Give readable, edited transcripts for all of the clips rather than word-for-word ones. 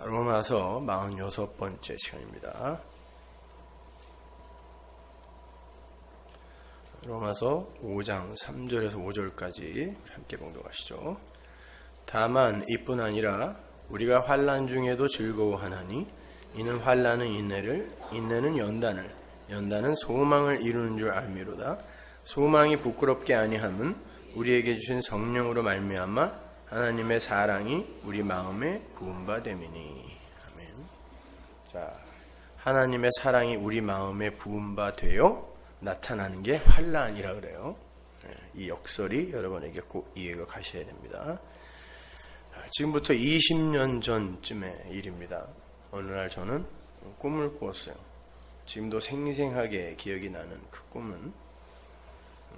로마서 46번째 시간입니다. 로마서 5장 3절에서 5절까지 함께 봉독하시죠. 다만 이뿐 아니라 우리가 환난 중에도 즐거워하나니 이는 환난은 인내를, 인내는 연단을, 연단은 소망을 이루는 줄 알미로다. 소망이 부끄럽게 아니함은 우리에게 주신 성령으로 말미암아 하나님의 사랑이 우리 마음에 부은 바 됨이니. 아멘. 자, 하나님의 사랑이 우리 마음에 부은 바 되어 나타나는 게 환난이라 그래요. 이 역설이 여러분에게 꼭 이해가 가셔야 됩니다. 지금부터 20년 전쯤의 일입니다. 어느 날 저는 꿈을 꾸었어요. 지금도 생생하게 기억이 나는 그 꿈은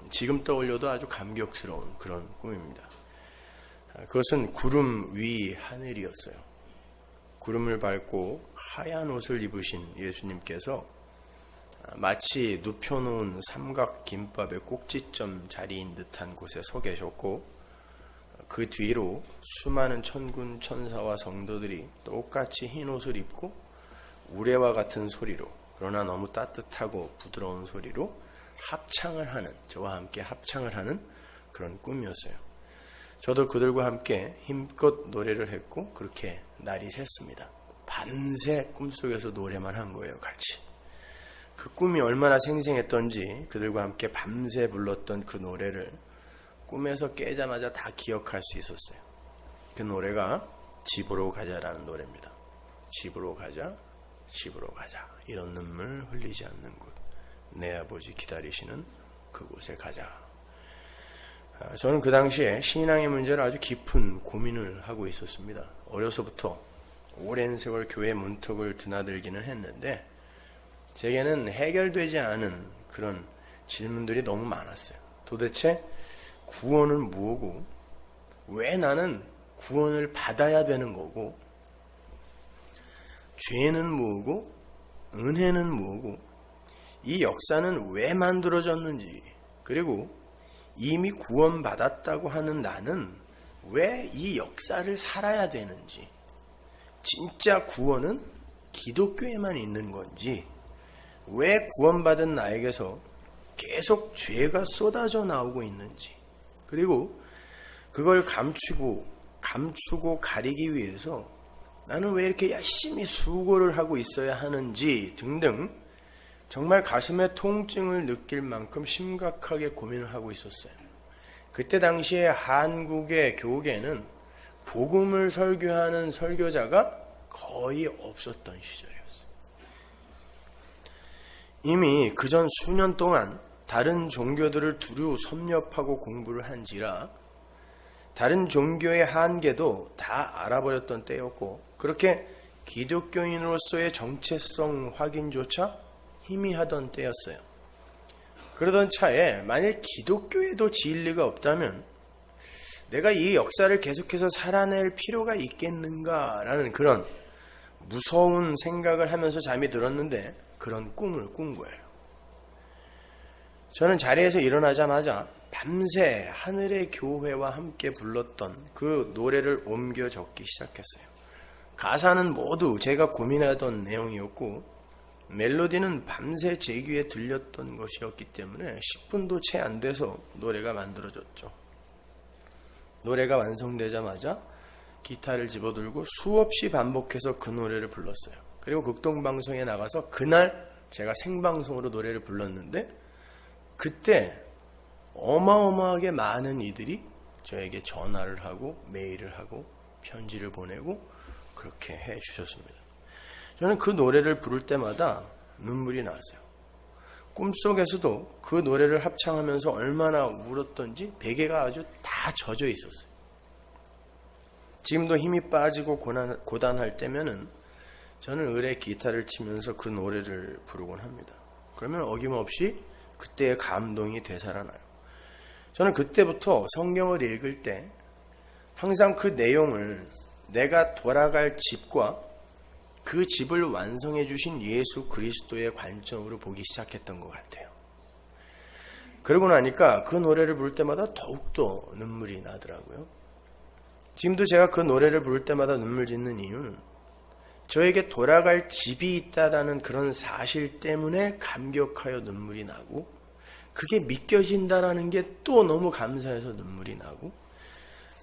지금 떠올려도 아주 감격스러운 그런 꿈입니다. 그것은 구름 위 하늘이었어요. 구름을 밟고 하얀 옷을 입으신 예수님께서 마치 눕혀놓은 삼각 김밥의 꼭지점 자리인 듯한 곳에 서 계셨고, 그 뒤로 수많은 천군 천사와 성도들이 똑같이 흰 옷을 입고 우레와 같은 소리로, 그러나 너무 따뜻하고 부드러운 소리로 합창을 하는, 저와 함께 합창을 하는 그런 꿈이었어요. 저도 그들과 함께 힘껏 노래를 했고 그렇게 날이 샜습니다. 밤새 꿈속에서 노래만 한 거예요, 같이. 그 꿈이 얼마나 생생했던지 그들과 함께 밤새 불렀던 그 노래를 꿈에서 깨자마자 다 기억할 수 있었어요. 그 노래가 집으로 가자라는 노래입니다. 집으로 가자, 집으로 가자. 이런 눈물 흘리지 않는 곳, 내 아버지 기다리시는 그곳에 가자. 저는 그 당시에 신앙의 문제를 아주 깊은 고민을 하고 있었습니다. 어려서부터 오랜 세월 교회 문턱을 드나들기는 했는데 제게는 해결되지 않은 그런 질문들이 너무 많았어요. 도대체 구원은 뭐고, 왜 나는 구원을 받아야 되는 거고, 죄는 뭐고, 은혜는 뭐고, 이 역사는 왜 만들어졌는지, 그리고 이미 구원받았다고 하는 나는 왜 이 역사를 살아야 되는지, 진짜 구원은 기독교에만 있는 건지, 왜 구원받은 나에게서 계속 죄가 쏟아져 나오고 있는지, 그리고 그걸 감추고 가리기 위해서 나는 왜 이렇게 열심히 수고를 하고 있어야 하는지 등등 정말 가슴에 통증을 느낄 만큼 심각하게 고민을 하고 있었어요. 그때 당시에 한국의 교계는 복음을 설교하는 설교자가 거의 없었던 시절이었어요. 이미 그전 수년 동안 다른 종교들을 두루 섭렵하고 공부를 한지라 다른 종교의 한계도 다 알아버렸던 때였고, 그렇게 기독교인으로서의 정체성 확인조차 희미하던 때였어요. 그러던 차에 만일 기독교에도 진리가 없다면 내가 이 역사를 계속해서 살아낼 필요가 있겠는가라는 그런 무서운 생각을 하면서 잠이 들었는데 그런 꿈을 꾼 거예요. 저는 자리에서 일어나자마자 밤새 하늘의 교회와 함께 불렀던 그 노래를 옮겨 적기 시작했어요. 가사는 모두 제가 고민하던 내용이었고 멜로디는 밤새 제 귀에 들렸던 것이었기 때문에 10분도 채 안 돼서 노래가 만들어졌죠. 노래가 완성되자마자 기타를 집어들고 수없이 반복해서 그 노래를 불렀어요. 그리고 극동방송에 나가서 그날 제가 생방송으로 노래를 불렀는데 그때 어마어마하게 많은 이들이 저에게 전화를 하고 메일을 하고 편지를 보내고 그렇게 해 주셨습니다. 저는 그 노래를 부를 때마다 눈물이 났어요. 꿈속에서도 그 노래를 합창하면서 얼마나 울었던지 베개가 아주 다 젖어 있었어요. 지금도 힘이 빠지고 고단할 때면은 저는 을에 기타를 치면서 그 노래를 부르곤 합니다. 그러면 어김없이 그때의 감동이 되살아나요. 저는 그때부터 성경을 읽을 때 항상 그 내용을 내가 돌아갈 집과 그 집을 완성해 주신 예수 그리스도의 관점으로 보기 시작했던 것 같아요. 그러고 나니까 그 노래를 부를 때마다 더욱더 눈물이 나더라고요. 지금도 제가 그 노래를 부를 때마다 눈물 짓는 이유는 저에게 돌아갈 집이 있다라는 그런 사실 때문에 감격하여 눈물이 나고, 그게 믿겨진다라는 게 또 너무 감사해서 눈물이 나고,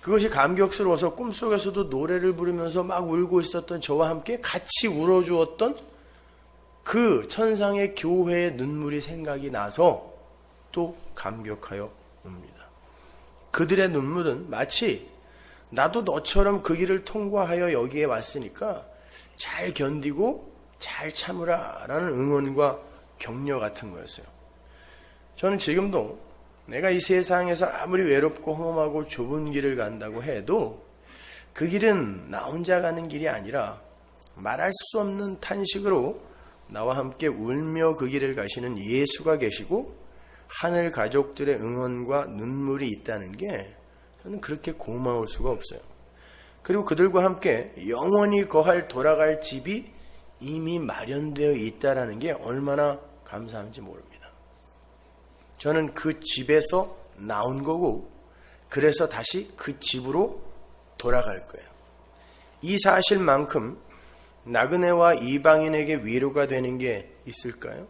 그것이 감격스러워서 꿈속에서도 노래를 부르면서 막 울고 있었던 저와 함께 같이 울어주었던 그 천상의 교회의 눈물이 생각이 나서 또 감격하여 웁니다. 그들의 눈물은 마치 나도 너처럼 그 길을 통과하여 여기에 왔으니까 잘 견디고 잘 참으라 라는 응원과 격려 같은 거였어요. 저는 지금도 내가 이 세상에서 아무리 외롭고 험하고 좁은 길을 간다고 해도 그 길은 나 혼자 가는 길이 아니라 말할 수 없는 탄식으로 나와 함께 울며 그 길을 가시는 예수가 계시고 하늘 가족들의 응원과 눈물이 있다는 게 저는 그렇게 고마울 수가 없어요. 그리고 그들과 함께 영원히 거할 돌아갈 집이 이미 마련되어 있다는 게 얼마나 감사한지 모릅니다. 저는 그 집에서 나온 거고 그래서 다시 그 집으로 돌아갈 거예요. 이 사실만큼 나그네와 이방인에게 위로가 되는 게 있을까요?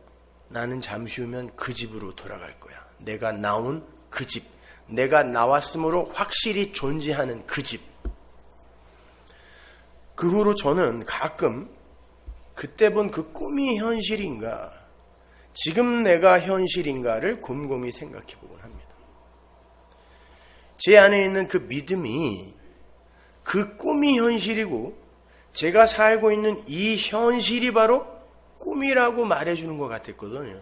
나는 잠시 후면 그 집으로 돌아갈 거야. 내가 나온 그 집, 내가 나왔으므로 확실히 존재하는 그 집. 그 후로 저는 가끔 그때 본 그 꿈이 현실인가, 지금 내가 현실인가를 곰곰이 생각해 보곤 합니다. 제 안에 있는 그 믿음이 그 꿈이 현실이고 제가 살고 있는 이 현실이 바로 꿈이라고 말해주는 것 같았거든요.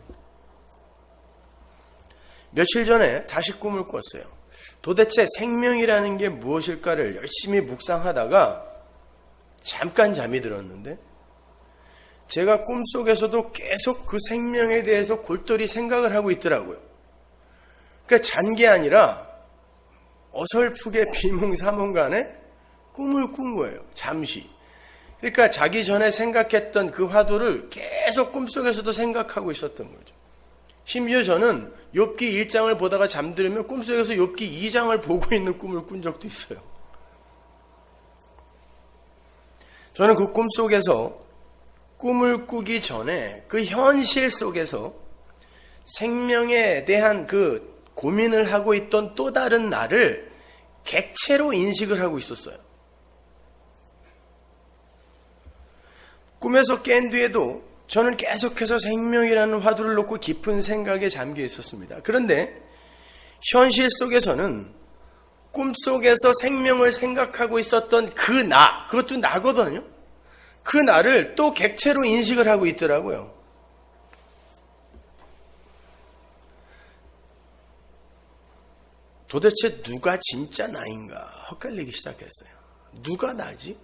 며칠 전에 다시 꿈을 꿨어요. 도대체 생명이라는 게 무엇일까를 열심히 묵상하다가 잠깐 잠이 들었는데 제가 꿈속에서도 계속 그 생명에 대해서 골똘히 생각을 하고 있더라고요. 그러니까 잔 게 아니라 어설프게 비몽사몽간에 꿈을 꾼 거예요. 잠시. 그러니까 자기 전에 생각했던 그 화두를 계속 꿈속에서도 생각하고 있었던 거죠. 심지어 저는 욥기 1장을 보다가 잠들으면 꿈속에서 욥기 2장을 보고 있는 꿈을 꾼 적도 있어요. 저는 그 꿈속에서 꿈을 꾸기 전에 그 현실 속에서 생명에 대한 그 고민을 하고 있던 또 다른 나를 객체로 인식을 하고 있었어요. 꿈에서 깬 뒤에도 저는 계속해서 생명이라는 화두를 놓고 깊은 생각에 잠겨 있었습니다. 그런데 현실 속에서는 꿈속에서 생명을 생각하고 있었던 그 나, 그것도 나거든요. 그 나를 또 객체로 인식을 하고 있더라고요. 도대체 누가 진짜 나인가 헛갈리기 시작했어요. 누가 나지?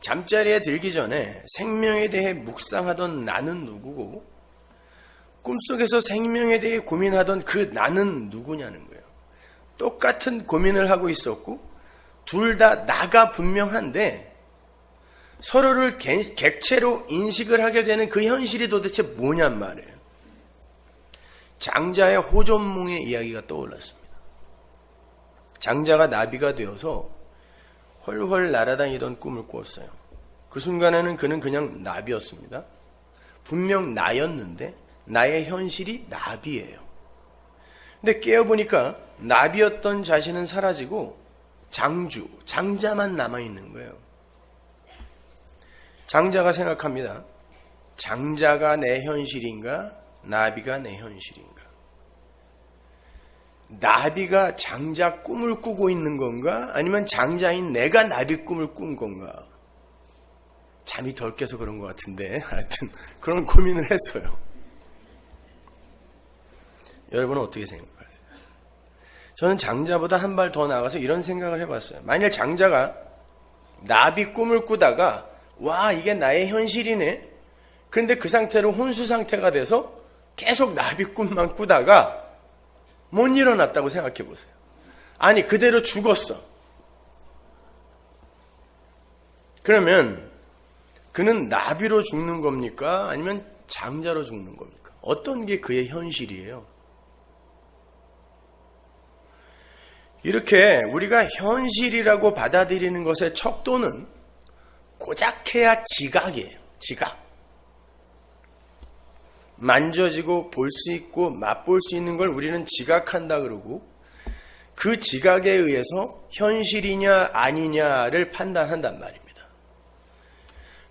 잠자리에 들기 전에 생명에 대해 묵상하던 나는 누구고 꿈속에서 생명에 대해 고민하던 그 나는 누구냐는 거예요. 똑같은 고민을 하고 있었고 둘 다 나가 분명한데 서로를 객체로 인식을 하게 되는 그 현실이 도대체 뭐냔 말이에요. 장자의 호전몽의 이야기가 떠올랐습니다. 장자가 나비가 되어서 훨훨 날아다니던 꿈을 꿨어요. 그 순간에는 그는 그냥 나비였습니다. 분명 나였는데 나의 현실이 나비예요. 근데 깨어보니까 나비였던 자신은 사라지고 장자만 남아있는 거예요. 장자가 생각합니다. 장자가 내 현실인가? 나비가 내 현실인가? 나비가 장자 꿈을 꾸고 있는 건가? 아니면 장자인 내가 나비 꿈을 꾼 건가? 잠이 덜 깨서 그런 것 같은데 하여튼 그런 고민을 했어요. 여러분은 어떻게 생각하세요? 저는 장자보다 한 발 더 나가서 이런 생각을 해봤어요. 만약 장자가 나비 꿈을 꾸다가 와 이게 나의 현실이네. 그런데 그 상태로 혼수 상태가 돼서 계속 나비 꿈만 꾸다가 못 일어났다고 생각해 보세요. 아니 그대로 죽었어. 그러면 그는 나비로 죽는 겁니까? 아니면 장자로 죽는 겁니까? 어떤 게 그의 현실이에요? 이렇게 우리가 현실이라고 받아들이는 것의 척도는 뽀짝해야 지각이에요. 지각. 만져지고 볼 수 있고 맛볼 수 있는 걸 우리는 지각한다 그러고, 그 지각에 의해서 현실이냐 아니냐를 판단한단 말입니다.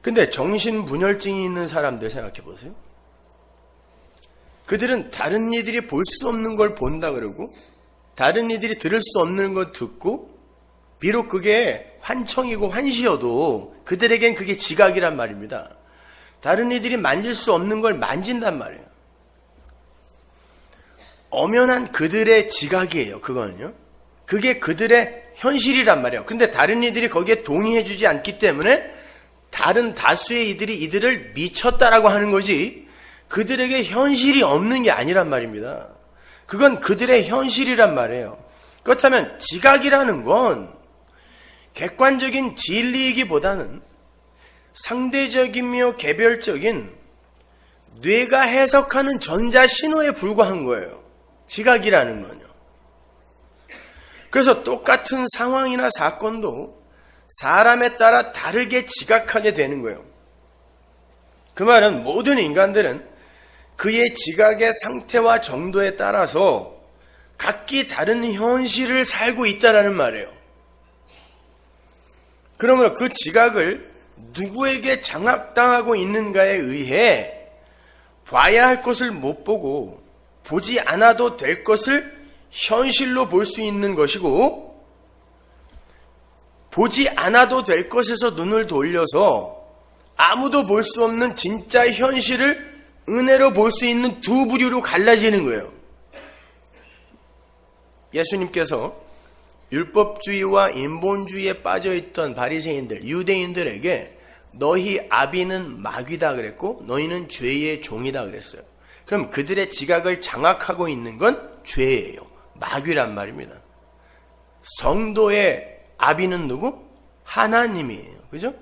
근데 정신분열증이 있는 사람들 생각해 보세요. 그들은 다른 이들이 볼 수 없는 걸 본다 그러고, 다른 이들이 들을 수 없는 걸 듣고, 비록 그게 환청이고 환시여도 그들에겐 그게 지각이란 말입니다. 다른 이들이 만질 수 없는 걸 만진단 말이에요. 엄연한 그들의 지각이에요. 그거는요. 그게 그들의 현실이란 말이에요. 근데 다른 이들이 거기에 동의해주지 않기 때문에 다른 다수의 이들이 이들을 미쳤다라고 하는 거지, 그들에게 현실이 없는 게 아니란 말입니다. 그건 그들의 현실이란 말이에요. 그렇다면 지각이라는 건 객관적인 진리이기보다는 상대적이며 개별적인 뇌가 해석하는 전자신호에 불과한 거예요. 지각이라는 건요. 그래서 똑같은 상황이나 사건도 사람에 따라 다르게 지각하게 되는 거예요. 그 말은 모든 인간들은 그의 지각의 상태와 정도에 따라서 각기 다른 현실을 살고 있다라는 말이에요. 그러므로 그 지각을 누구에게 장악당하고 있는가에 의해 봐야 할 것을 못 보고 보지 않아도 될 것을 현실로 볼 수 있는 것이고, 보지 않아도 될 것에서 눈을 돌려서 아무도 볼 수 없는 진짜 현실을 은혜로 볼 수 있는 두 부류로 갈라지는 거예요. 예수님께서 율법주의와 인본주의에 빠져있던 바리새인들, 유대인들에게 너희 아비는 마귀다 그랬고 너희는 죄의 종이다 그랬어요. 그럼 그들의 지각을 장악하고 있는 건 죄예요. 마귀란 말입니다. 성도의 아비는 누구? 하나님이에요. 그죠?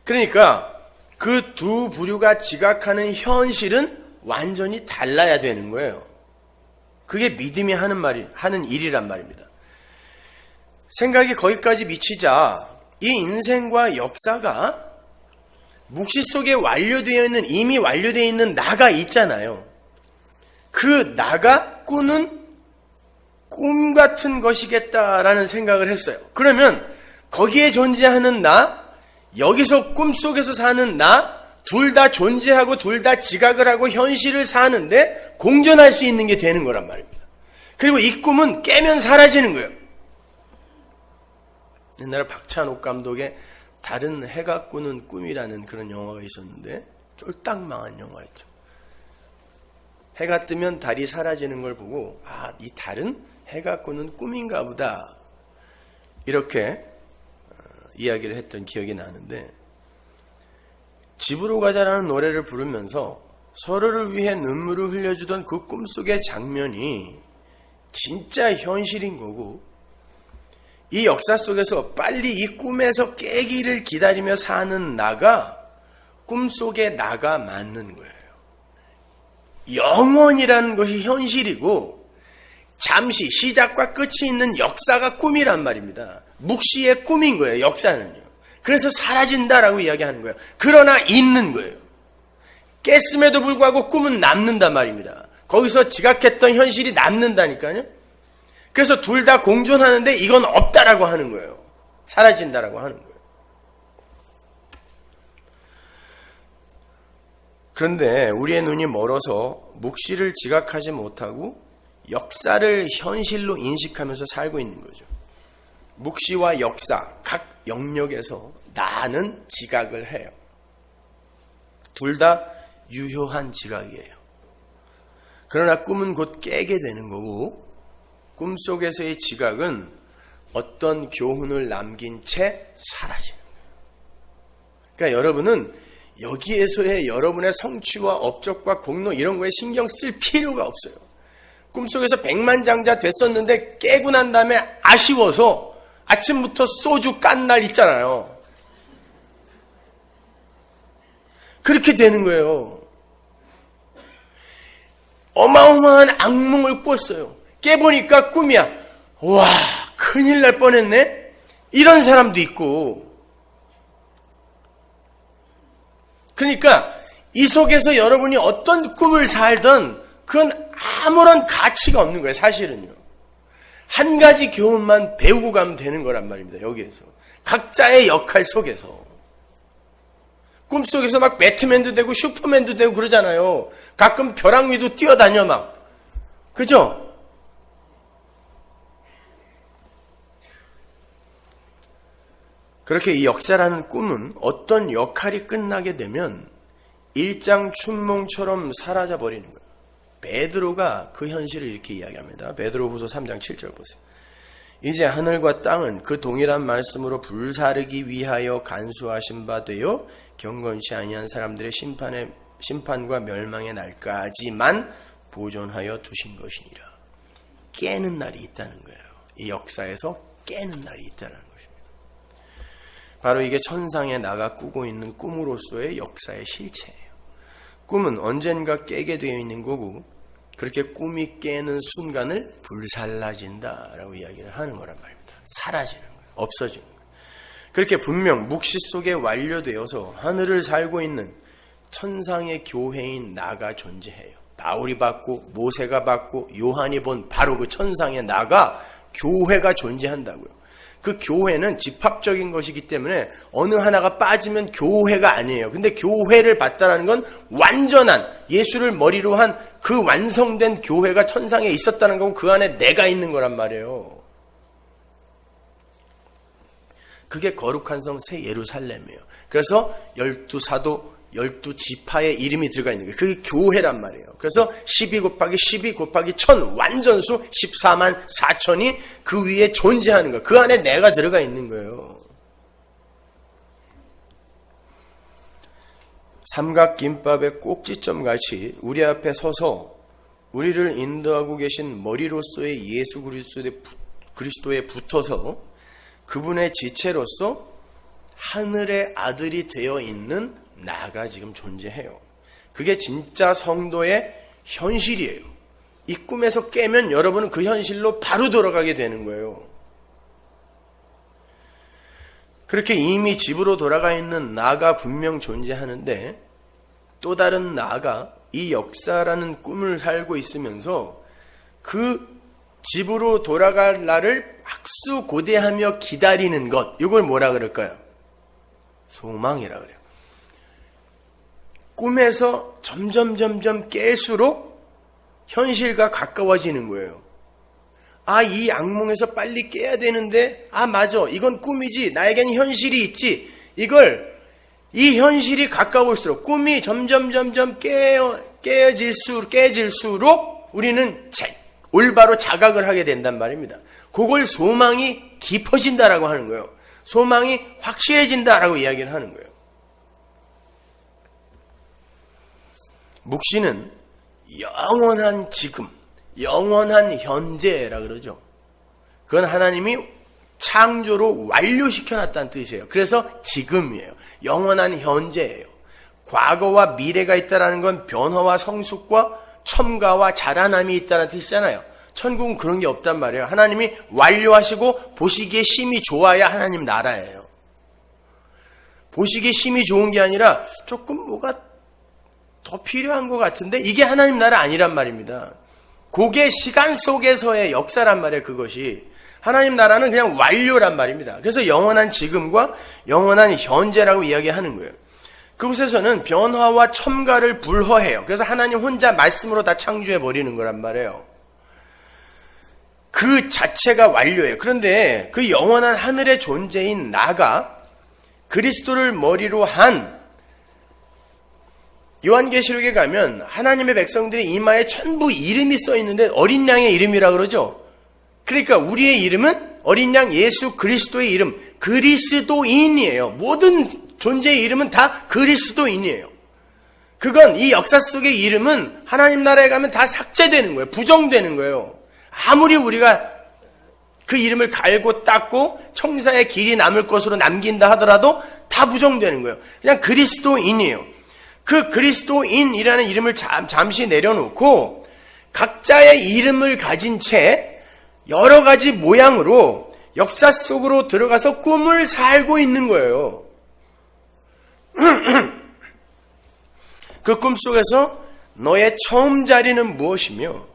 그러니까 그 두 부류가 지각하는 현실은 완전히 달라야 되는 거예요. 그게 믿음이 하는 일이란 말입니다. 생각이 거기까지 미치자 이 인생과 역사가 묵시 속에 이미 완료되어 있는 나가 있잖아요. 그 나가 꾸는 꿈 같은 것이겠다라는 생각을 했어요. 그러면 거기에 존재하는 나, 여기서 꿈속에서 사는 나, 둘 다 존재하고 둘 다 지각을 하고 현실을 사는데 공존할 수 있는 게 되는 거란 말입니다. 그리고 이 꿈은 깨면 사라지는 거예요. 옛날에 박찬욱 감독의 다른 해가 꾸는 꿈이라는 그런 영화가 있었는데 쫄딱 망한 영화였죠. 해가 뜨면 달이 사라지는 걸 보고 이 달은 해가 꾸는 꿈인가 보다 이렇게 이야기를 했던 기억이 나는데, 집으로 가자라는 노래를 부르면서 서로를 위해 눈물을 흘려주던 그 꿈속의 장면이 진짜 현실인 거고, 이 역사 속에서 빨리 이 꿈에서 깨기를 기다리며 사는 나가 꿈속의 나가 맞는 거예요. 영원이라는 것이 현실이고 잠시 시작과 끝이 있는 역사가 꿈이란 말입니다. 묵시의 꿈인 거예요. 역사는요. 그래서 사라진다라고 이야기하는 거예요. 그러나 있는 거예요. 깼음에도 불구하고 꿈은 남는단 말입니다. 거기서 지각했던 현실이 남는다니까요. 그래서 둘 다 공존하는데 이건 없다라고 하는 거예요. 사라진다라고 하는 거예요. 그런데 우리의 눈이 멀어서 묵시를 지각하지 못하고 역사를 현실로 인식하면서 살고 있는 거죠. 묵시와 역사, 각 영역에서 나는 지각을 해요. 둘 다 유효한 지각이에요. 그러나 꿈은 곧 깨게 되는 거고, 꿈속에서의 지각은 어떤 교훈을 남긴 채 사라지는 거예요. 그러니까 여러분은 여기에서의 여러분의 성취와 업적과 공로 이런 거에 신경 쓸 필요가 없어요. 꿈속에서 백만장자 됐었는데 깨고 난 다음에 아쉬워서 아침부터 소주 깐 날 있잖아요. 그렇게 되는 거예요. 어마어마한 악몽을 꿨어요. 깨보니까 꿈이야. 와, 큰일 날 뻔했네. 이런 사람도 있고, 그러니까 이 속에서 여러분이 어떤 꿈을 살든 그건 아무런 가치가 없는 거예요. 사실은요. 한 가지 교훈만 배우고 가면 되는 거란 말입니다. 여기에서. 각자의 역할 속에서. 꿈속에서 막 배트맨도 되고 슈퍼맨도 되고 그러잖아요. 가끔 벼랑 위도 뛰어다녀 막. 그죠? 그렇게 이 역사라는 꿈은 어떤 역할이 끝나게 되면 일장춘몽처럼 사라져 버리는 거예요. 베드로가 그 현실을 이렇게 이야기합니다. 베드로후서 3장 7절 보세요. 이제 하늘과 땅은 그 동일한 말씀으로 불사르기 위하여 간수하신 바 되어 경건치 아니한 사람들의 심판과 멸망의 날까지만 보존하여 두신 것이니라. 깨는 날이 있다는 거예요. 이 역사에서 깨는 날이 있다는 것입니다. 바로 이게 천상에 나가 꾸고 있는 꿈으로서의 역사의 실체예요. 꿈은 언젠가 깨게 되어 있는 거고 그렇게 꿈이 깨는 순간을 불살라진다라고 이야기를 하는 거란 말입니다. 사라지는 거예요. 없어지는 거예요. 그렇게 분명 묵시 속에 완료되어서 하늘을 살고 있는 천상의 교회인 나가 존재해요. 바울이 받고 모세가 받고 요한이 본 바로 그 천상의 나가 교회가 존재한다고요. 그 교회는 집합적인 것이기 때문에 어느 하나가 빠지면 교회가 아니에요. 근데 교회를 봤다는 건 완전한 예수를 머리로 한 그 완성된 교회가 천상에 있었다는 거고 그 안에 내가 있는 거란 말이에요. 그게 거룩한 성 새 예루살렘이에요. 그래서 12사도 12지파의 이름이 들어가 있는 거예요. 그게 교회란 말이에요. 그래서 12 곱하기 12 곱하기 1000 완전수 14만 4천이 그 위에 존재하는 거예요. 그 안에 내가 들어가 있는 거예요. 삼각김밥의 꼭지점 같이 우리 앞에 서서 우리를 인도하고 계신 머리로서의 예수 그리스도에 붙어서 그분의 지체로서 하늘의 아들이 되어 있는 나가 지금 존재해요. 그게 진짜 성도의 현실이에요. 이 꿈에서 깨면 여러분은 그 현실로 바로 돌아가게 되는 거예요. 그렇게 이미 집으로 돌아가 있는 나가 분명 존재하는데 또 다른 나가 이 역사라는 꿈을 살고 있으면서 그 집으로 돌아갈 날을 학수고대하며 기다리는 것, 이걸 뭐라 그럴까요? 소망이라 그래요. 꿈에서 점점 깰수록 현실과 가까워지는 거예요. 아, 이 악몽에서 빨리 깨야 되는데, 아, 맞아. 이건 꿈이지. 나에겐 현실이 있지. 이 현실이 가까울수록, 꿈이 점점 깨질수록 우리는 올바로 자각을 하게 된단 말입니다. 그걸 소망이 깊어진다라고 하는 거예요. 소망이 확실해진다라고 이야기를 하는 거예요. 묵시는 영원한 지금, 영원한 현재라 그러죠. 그건 하나님이 창조로 완료시켜놨다는 뜻이에요. 그래서 지금이에요. 영원한 현재예요. 과거와 미래가 있다는 건 변화와 성숙과 첨가와 자라남이 있다는 뜻이잖아요. 천국은 그런 게 없단 말이에요. 하나님이 완료하시고 보시기에 심히 좋아야 하나님 나라예요. 보시기에 심히 좋은 게 아니라 조금 뭐가 더 필요한 것 같은데 이게 하나님 나라 아니란 말입니다. 그게 시간 속에서의 역사란 말이에요. 그것이. 하나님 나라는 그냥 완료란 말입니다. 그래서 영원한 지금과 영원한 현재라고 이야기하는 거예요. 그곳에서는 변화와 첨가를 불허해요. 그래서 하나님 혼자 말씀으로 다 창조해버리는 거란 말이에요. 그 자체가 완료예요. 그런데 그 영원한 하늘의 존재인 나가 그리스도를 머리로 한 요한계시록에 가면 하나님의 백성들의 이마에 전부 이름이 써 있는데 어린 양의 이름이라 그러죠. 그러니까 우리의 이름은 어린 양 예수 그리스도의 이름, 그리스도인이에요. 모든 존재의 이름은 다 그리스도인이에요. 그건 이 역사 속의 이름은 하나님 나라에 가면 다 삭제되는 거예요. 부정되는 거예요. 아무리 우리가 그 이름을 갈고 닦고 청사의 길이 남을 것으로 남긴다 하더라도 다 부정되는 거예요. 그냥 그리스도인이에요. 그 그리스도인이라는 이름을 잠시 내려놓고 각자의 이름을 가진 채 여러 가지 모양으로 역사 속으로 들어가서 꿈을 살고 있는 거예요. 그 꿈속에서 너의 처음 자리는 무엇이며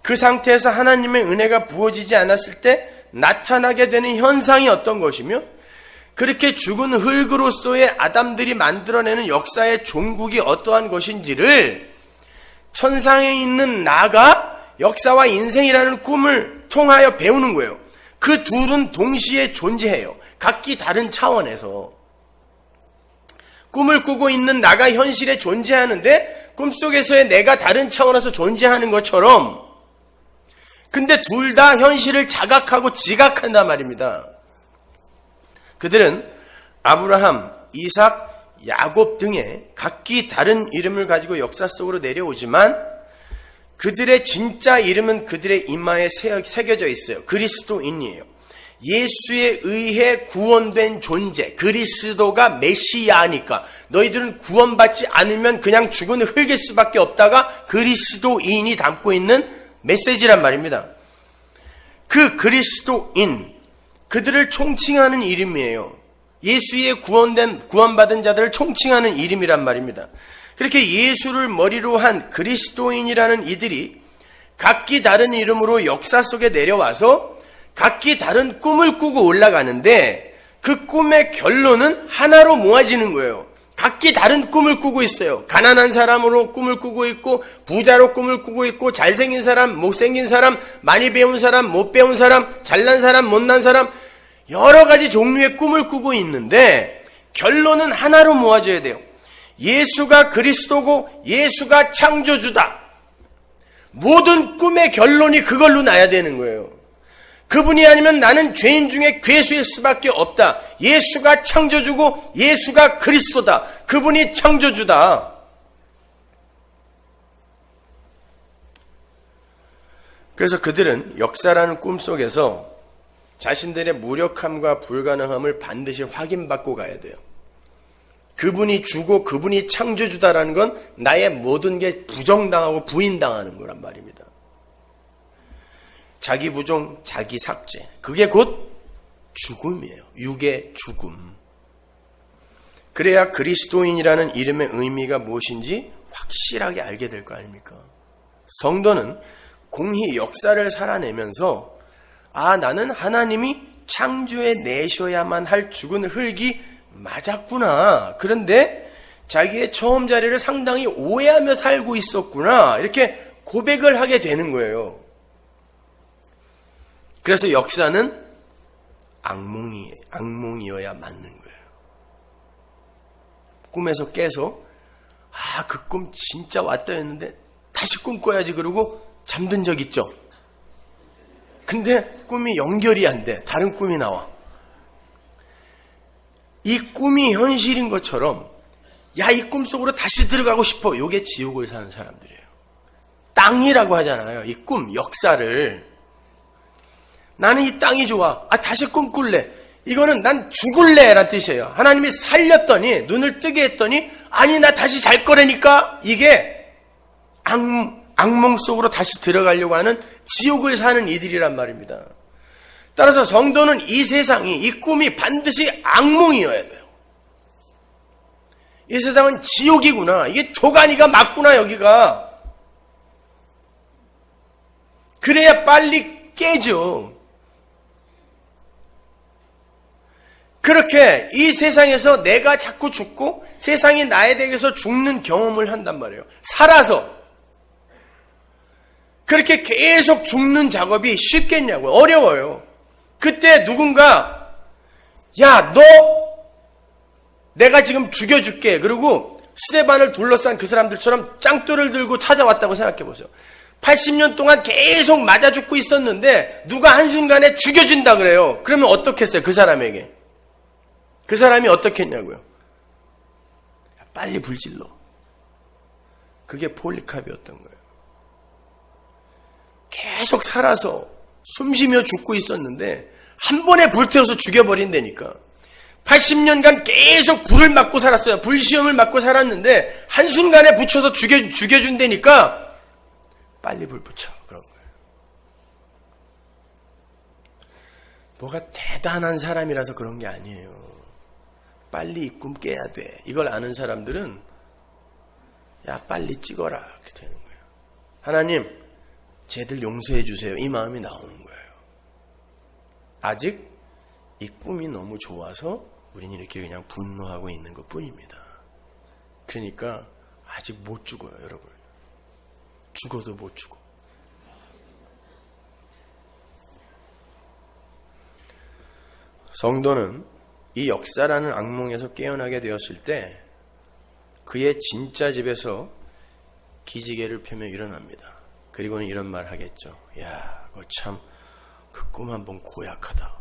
그 상태에서 하나님의 은혜가 부어지지 않았을 때 나타나게 되는 현상이 어떤 것이며 그렇게 죽은 흙으로서의 아담들이 만들어내는 역사의 종국이 어떠한 것인지를 천상에 있는 나가 역사와 인생이라는 꿈을 통하여 배우는 거예요. 그 둘은 동시에 존재해요. 각기 다른 차원에서. 꿈을 꾸고 있는 나가 현실에 존재하는데 꿈속에서의 내가 다른 차원에서 존재하는 것처럼, 근데 둘 다 현실을 자각하고 지각한단 말입니다. 그들은 아브라함, 이삭, 야곱 등의 각기 다른 이름을 가지고 역사 속으로 내려오지만 그들의 진짜 이름은 그들의 이마에 새겨져 있어요. 그리스도인이에요. 예수에 의해 구원된 존재, 그리스도가 메시아니까 너희들은 구원받지 않으면 그냥 죽은 흙일 수밖에 없다가 그리스도인이 담고 있는 메시지란 말입니다. 그 그리스도인, 그들을 총칭하는 이름이에요. 예수에 구원받은 자들을 총칭하는 이름이란 말입니다. 그렇게 예수를 머리로 한 그리스도인이라는 이들이 각기 다른 이름으로 역사 속에 내려와서 각기 다른 꿈을 꾸고 올라가는데 그 꿈의 결론은 하나로 모아지는 거예요. 각기 다른 꿈을 꾸고 있어요. 가난한 사람으로 꿈을 꾸고 있고, 부자로 꿈을 꾸고 있고, 잘생긴 사람, 못생긴 사람, 많이 배운 사람, 못 배운 사람, 잘난 사람, 못난 사람, 여러 가지 종류의 꿈을 꾸고 있는데 결론은 하나로 모아져야 돼요. 예수가 그리스도고 예수가 창조주다. 모든 꿈의 결론이 그걸로 나야 되는 거예요. 그분이 아니면 나는 죄인 중에 괴수일 수밖에 없다. 예수가 창조주고 예수가 그리스도다. 그분이 창조주다. 그래서 그들은 역사라는 꿈속에서 자신들의 무력함과 불가능함을 반드시 확인받고 가야 돼요. 그분이 주고 그분이 창조주다라는 건 나의 모든 게 부정당하고 부인당하는 거란 말입니다. 자기 부정, 자기 삭제. 그게 곧 죽음이에요. 육의 죽음. 그래야 그리스도인이라는 이름의 의미가 무엇인지 확실하게 알게 될 거 아닙니까? 성도는 공히 역사를 살아내면서 나는 하나님이 창조해 내셔야만 할 죽은 흙이 맞았구나. 그런데 자기의 처음 자리를 상당히 오해하며 살고 있었구나. 이렇게 고백을 하게 되는 거예요. 그래서 역사는 악몽이어야 맞는 거예요. 꿈에서 깨서 그 꿈 진짜 왔다 했는데 다시 꿈꿔야지 그러고 잠든 적 있죠. 근데 꿈이 연결이 안 돼. 다른 꿈이 나와. 이 꿈이 현실인 것처럼 이 꿈속으로 다시 들어가고 싶어. 이게 지옥을 사는 사람들이에요. 땅이라고 하잖아요. 이 꿈, 역사를. 나는 이 땅이 좋아. 다시 꿈꿀래. 이거는 난 죽을래 라는 뜻이에요. 하나님이 살렸더니, 눈을 뜨게 했더니 아니 나 다시 잘 거라니까. 이게 악몽 속으로 다시 들어가려고 하는 지옥을 사는 이들이란 말입니다. 따라서 성도는 이 세상이, 이 꿈이 반드시 악몽이어야 돼요. 이 세상은 지옥이구나. 이게 조간이가 맞구나 여기가. 그래야 빨리 깨죠. 그렇게 이 세상에서 내가 자꾸 죽고 세상이 나에 대해서 죽는 경험을 한단 말이에요. 살아서. 그렇게 계속 죽는 작업이 쉽겠냐고요. 어려워요. 그때 누군가 너 내가 지금 죽여줄게. 그리고 스데반을 둘러싼 그 사람들처럼 짱돌을 들고 찾아왔다고 생각해 보세요. 80년 동안 계속 맞아 죽고 있었는데 누가 한순간에 죽여준다 그래요. 그러면 어떻겠어요? 그 사람에게. 그 사람이 어떻게 했냐고요. 빨리 불질러. 그게 폴리캅이었던 거예요. 계속 살아서 숨쉬며 죽고 있었는데 한 번에 불태워서 죽여버린다니까. 80년간 계속 불을 맞고 살았어요. 불시험을 맞고 살았는데 한순간에 붙여서 죽여준다니까 빨리 불 붙여. 그런 거예요. 뭐가 대단한 사람이라서 그런 게 아니에요. 빨리 이 꿈 깨야 돼. 이걸 아는 사람들은, 야 빨리 찍어라 이렇게 되는 거예요. 하나님 쟤들 용서해 주세요. 이 마음이 나오는 거예요. 아직 이 꿈이 너무 좋아서 우리는 이렇게 그냥 분노하고 있는 것 뿐입니다. 그러니까 아직 못 죽어요, 여러분. 죽어도 못 죽어. 성도는 이 역사라는 악몽에서 깨어나게 되었을 때 그의 진짜 집에서 기지개를 펴며 일어납니다. 그리고는 이런 말 하겠죠. 야, 그거 참 그 꿈 한번 고약하다.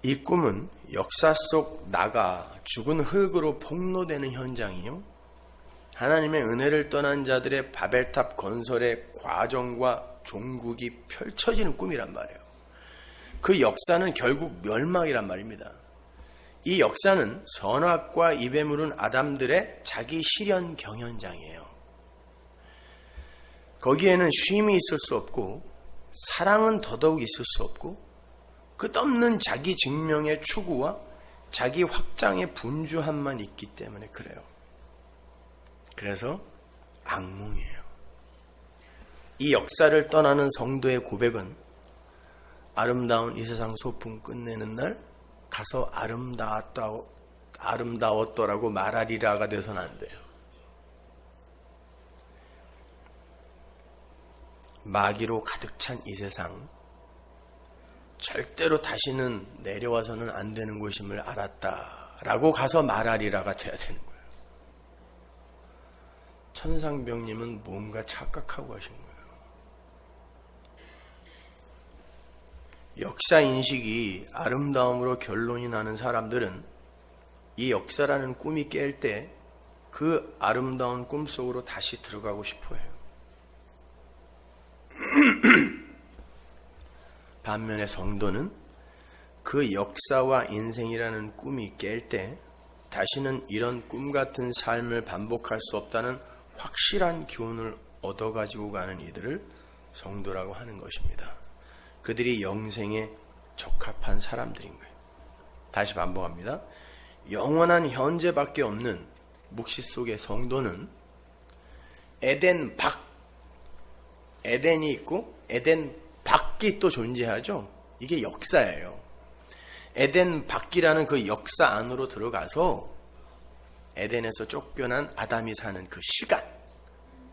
이 꿈은 역사 속 나가 죽은 흙으로 폭로되는 현장이요, 하나님의 은혜를 떠난 자들의 바벨탑 건설의 과정과 종국이 펼쳐지는 꿈이란 말이에요. 그 역사는 결국 멸망이란 말입니다. 이 역사는 선악과 입에 물은 아담들의 자기 실현 경연장이에요. 거기에는 쉼이 있을 수 없고 사랑은 더더욱 있을 수 없고 끝없는 자기 증명의 추구와 자기 확장의 분주함만 있기 때문에 그래요. 그래서 악몽이에요. 이 역사를 떠나는 성도의 고백은 아름다운 이 세상 소풍 끝내는 날 가서 아름다웠더라고 말하리라가 돼서는 안 돼요. 마귀로 가득 찬 이 세상, 절대로 다시는 내려와서는 안 되는 곳임을 알았다라고 가서 말하리라가 돼야 되는 거예요. 천상병님은 뭔가 착각하고 하신 거예요. 역사 인식이 아름다움으로 결론이 나는 사람들은 이 역사라는 꿈이 깰 때 그 아름다운 꿈 속으로 다시 들어가고 싶어 해요. 반면에 성도는 그 역사와 인생이라는 꿈이 깰 때 다시는 이런 꿈 같은 삶을 반복할 수 없다는 확실한 교훈을 얻어가지고 가는 이들을 성도라고 하는 것입니다. 그들이 영생에 적합한 사람들인 거예요. 다시 반복합니다. 영원한 현재밖에 없는 묵시 속의 성도는 에덴 밖, 에덴이 있고 에덴 밖이 또 존재하죠. 이게 역사예요. 에덴 밖이라는 그 역사 안으로 들어가서 에덴에서 쫓겨난 아담이 사는 그 시간,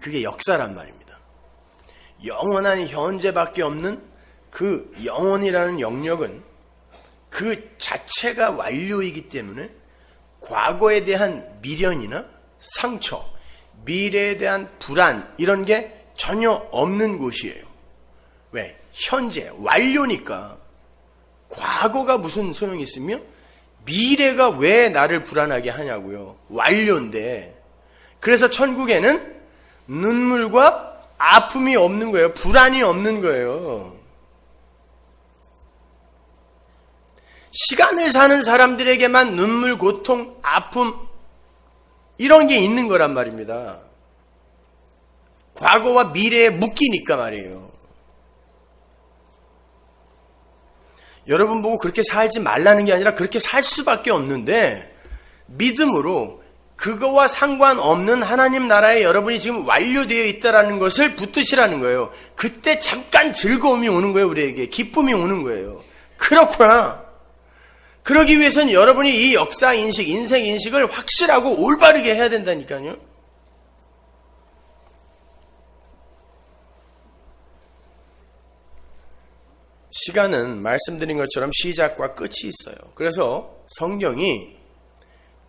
그게 역사란 말입니다. 영원한 현재밖에 없는 그 영혼이라는 영역은 그 자체가 완료이기 때문에 과거에 대한 미련이나 상처, 미래에 대한 불안 이런 게 전혀 없는 곳이에요. 왜? 현재, 완료니까. 과거가 무슨 소용이 있으며 미래가 왜 나를 불안하게 하냐고요. 완료인데. 그래서 천국에는 눈물과 아픔이 없는 거예요. 불안이 없는 거예요. 시간을 사는 사람들에게만 눈물, 고통, 아픔 이런 게 있는 거란 말입니다. 과거와 미래에 묶이니까 말이에요. 여러분 보고 그렇게 살지 말라는 게 아니라 그렇게 살 수밖에 없는데 믿음으로 그거와 상관없는 하나님 나라에 여러분이 지금 완료되어 있다는 것을 붙드시라는 거예요. 그때 잠깐 즐거움이 오는 거예요. 우리에게 기쁨이 오는 거예요. 그렇구나. 그러기 위해서는 여러분이 이 역사 인식, 인생 인식을 확실하고 올바르게 해야 된다니까요. 시간은 말씀드린 것처럼 시작과 끝이 있어요. 그래서 성경이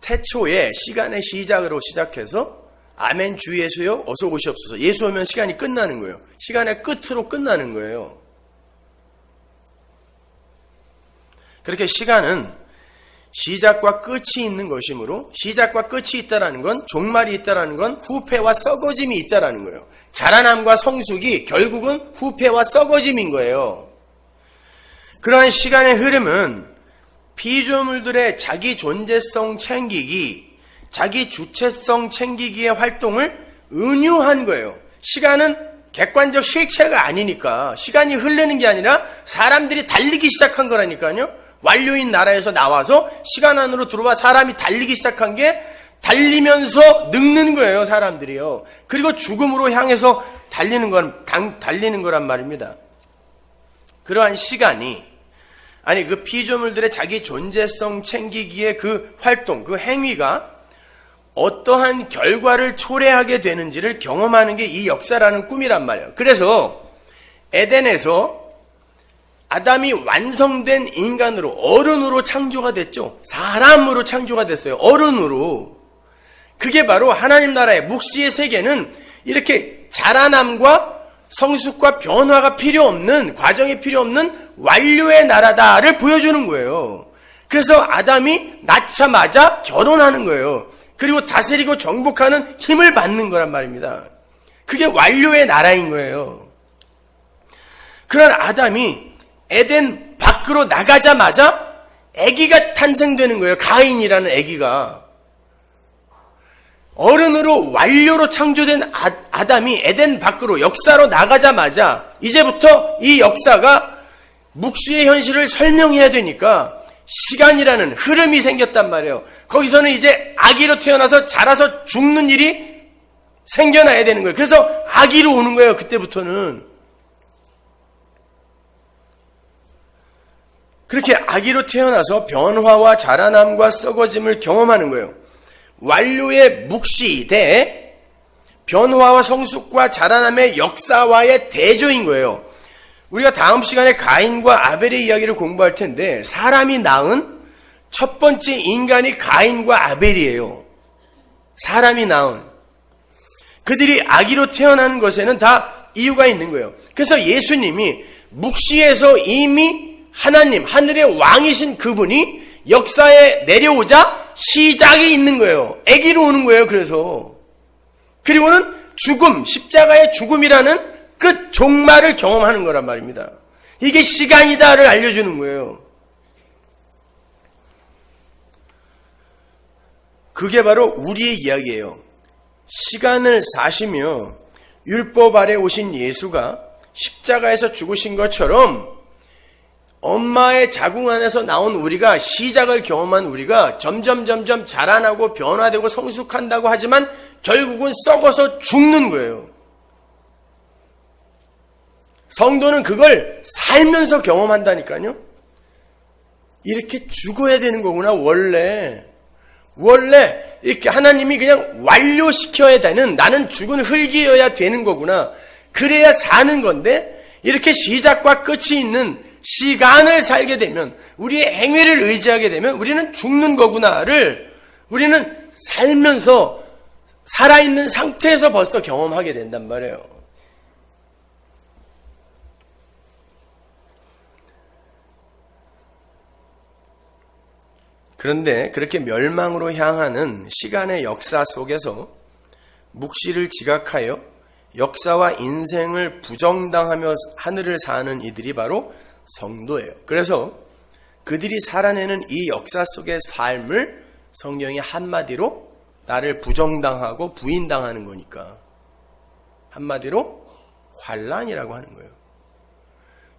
태초에 시간의 시작으로 시작해서 아멘 주 예수여 어서 오시옵소서. 예수 오면 시간이 끝나는 거예요. 시간의 끝으로 끝나는 거예요. 그렇게 시간은 시작과 끝이 있는 것이므로 시작과 끝이 있다라는 건 종말이 있다라는 건 후패와 썩어짐이 있다라는 거예요. 자라남과 성숙이 결국은 후패와 썩어짐인 거예요. 그러한 시간의 흐름은 피조물들의 자기 존재성 챙기기, 자기 주체성 챙기기의 활동을 은유한 거예요. 시간은 객관적 실체가 아니니까 시간이 흐르는 게 아니라 사람들이 달리기 시작한 거라니까요. 완료인 나라에서 나와서 시간 안으로 들어와 사람이 달리기 시작한 게 달리면서 늙는 거예요, 사람들이요. 그리고 죽음으로 향해서 달리는 거란 말입니다. 그러한 시간이, 아니 그 피조물들의 자기 존재성 챙기기의 그 활동, 그 행위가 어떠한 결과를 초래하게 되는지를 경험하는 게 이 역사라는 꿈이란 말이에요. 그래서 에덴에서 아담이 완성된 인간으로, 어른으로 창조가 됐죠. 사람으로 창조가 됐어요. 어른으로. 그게 바로 하나님 나라의 묵시의 세계는 이렇게 자라남과 성숙과 변화가 필요 없는, 과정이 필요 없는 완료의 나라다를 보여주는 거예요. 그래서 아담이 낳자마자 결혼하는 거예요. 그리고 다스리고 정복하는 힘을 받는 거란 말입니다. 그게 완료의 나라인 거예요. 그런 아담이 에덴 밖으로 나가자마자 아기가 탄생되는 거예요. 가인이라는 아기가. 어른으로 완료로 창조된 아담이 에덴 밖으로 역사로 나가자마자 이제부터 이 역사가 묵시의 현실을 설명해야 되니까 시간이라는 흐름이 생겼단 말이에요. 거기서는 이제 아기로 태어나서 자라서 죽는 일이 생겨나야 되는 거예요. 그래서 아기로 오는 거예요. 그때부터는. 그렇게 아기로 태어나서 변화와 자라남과 썩어짐을 경험하는 거예요. 완료의 묵시 대 변화와 성숙과 자라남의 역사와의 대조인 거예요. 우리가 다음 시간에 가인과 아벨의 이야기를 공부할 텐데, 사람이 낳은 첫 번째 인간이 가인과 아벨이에요. 사람이 낳은. 그들이 아기로 태어나는 것에는 다 이유가 있는 거예요. 그래서 예수님이 묵시에서 이미 하나님, 하늘의 왕이신 그분이 역사에 내려오자 시작이 있는 거예요. 아기로 오는 거예요. 그리고는 죽음, 십자가의 죽음이라는 끝 종말을 경험하는 거란 말입니다. 이게 시간이다를 알려주는 거예요. 그게 바로 우리의 이야기예요. 시간을 사시며 율법 아래 오신 예수가 십자가에서 죽으신 것처럼 엄마의 자궁 안에서 나온 우리가, 시작을 경험한 우리가 점점 자라나고 변화되고 성숙한다고 하지만 결국은 썩어서 죽는 거예요. 성도는 그걸 살면서 경험한다니까요. 이렇게 죽어야 되는 거구나. 원래 이렇게 하나님이 그냥 완료시켜야 되는, 나는 죽은 흙이어야 되는 거구나. 그래야 사는 건데 이렇게 시작과 끝이 있는 시간을 살게 되면, 우리의 행위를 의지하게 되면 우리는 죽는 거구나를 우리는 살면서 살아있는 상태에서 벌써 경험하게 된단 말이에요. 그런데 그렇게 멸망으로 향하는 시간의 역사 속에서 묵시를 지각하여 역사와 인생을 부정당하며 하늘을 사는 이들이 바로 성도예요. 그래서 그들이 살아내는 이 역사 속의 삶을 성경이 한마디로 나를 부정당하고 부인당하는 거니까 한마디로 환난이라고 하는 거예요.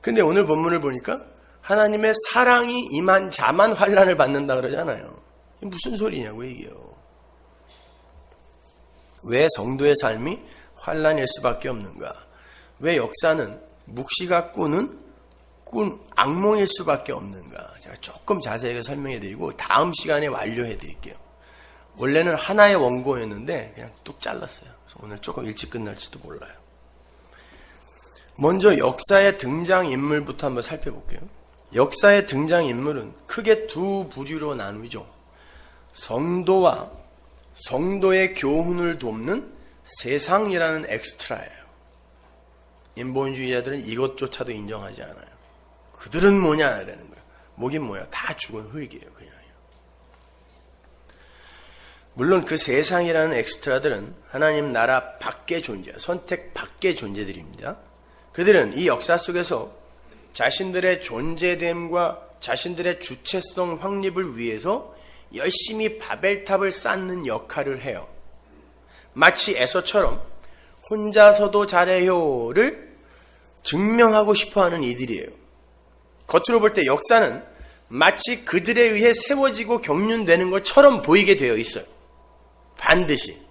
근데 오늘 본문을 보니까 하나님의 사랑이 임한 자만 환난을 받는다 그러잖아요. 이게 무슨 소리냐고 이게요. 왜 성도의 삶이 환난일 수밖에 없는가? 왜 역사는 묵시가 꾸는 악몽일 수밖에 없는가? 제가 조금 자세하게 설명해 드리고 다음 시간에 완료해 드릴게요. 원래는 하나의 원고였는데 그냥 뚝 잘랐어요. 그래서 오늘 조금 일찍 끝날지도 몰라요. 먼저 역사의 등장인물부터 한번 살펴볼게요. 역사의 등장인물은 크게 두 부류로 나누죠. 성도와 성도의 교훈을 돕는 세상이라는 엑스트라예요. 인본주의자들은 이것조차도 인정하지 않아요. 그들은 뭐냐라는 거예요. 뭐긴 뭐야. 다 죽은 흙이에요. 그냥. 물론 그 세상이라는 엑스트라들은 하나님 나라 밖의 존재, 선택 밖의 존재들입니다. 그들은 이 역사 속에서 자신들의 존재됨과 자신들의 주체성 확립을 위해서 열심히 바벨탑을 쌓는 역할을 해요. 마치 에서처럼 혼자서도 잘해요를 증명하고 싶어하는 이들이에요. 겉으로 볼 때 역사는 마치 그들에 의해 세워지고 경륜되는 것처럼 보이게 되어 있어요. 반드시.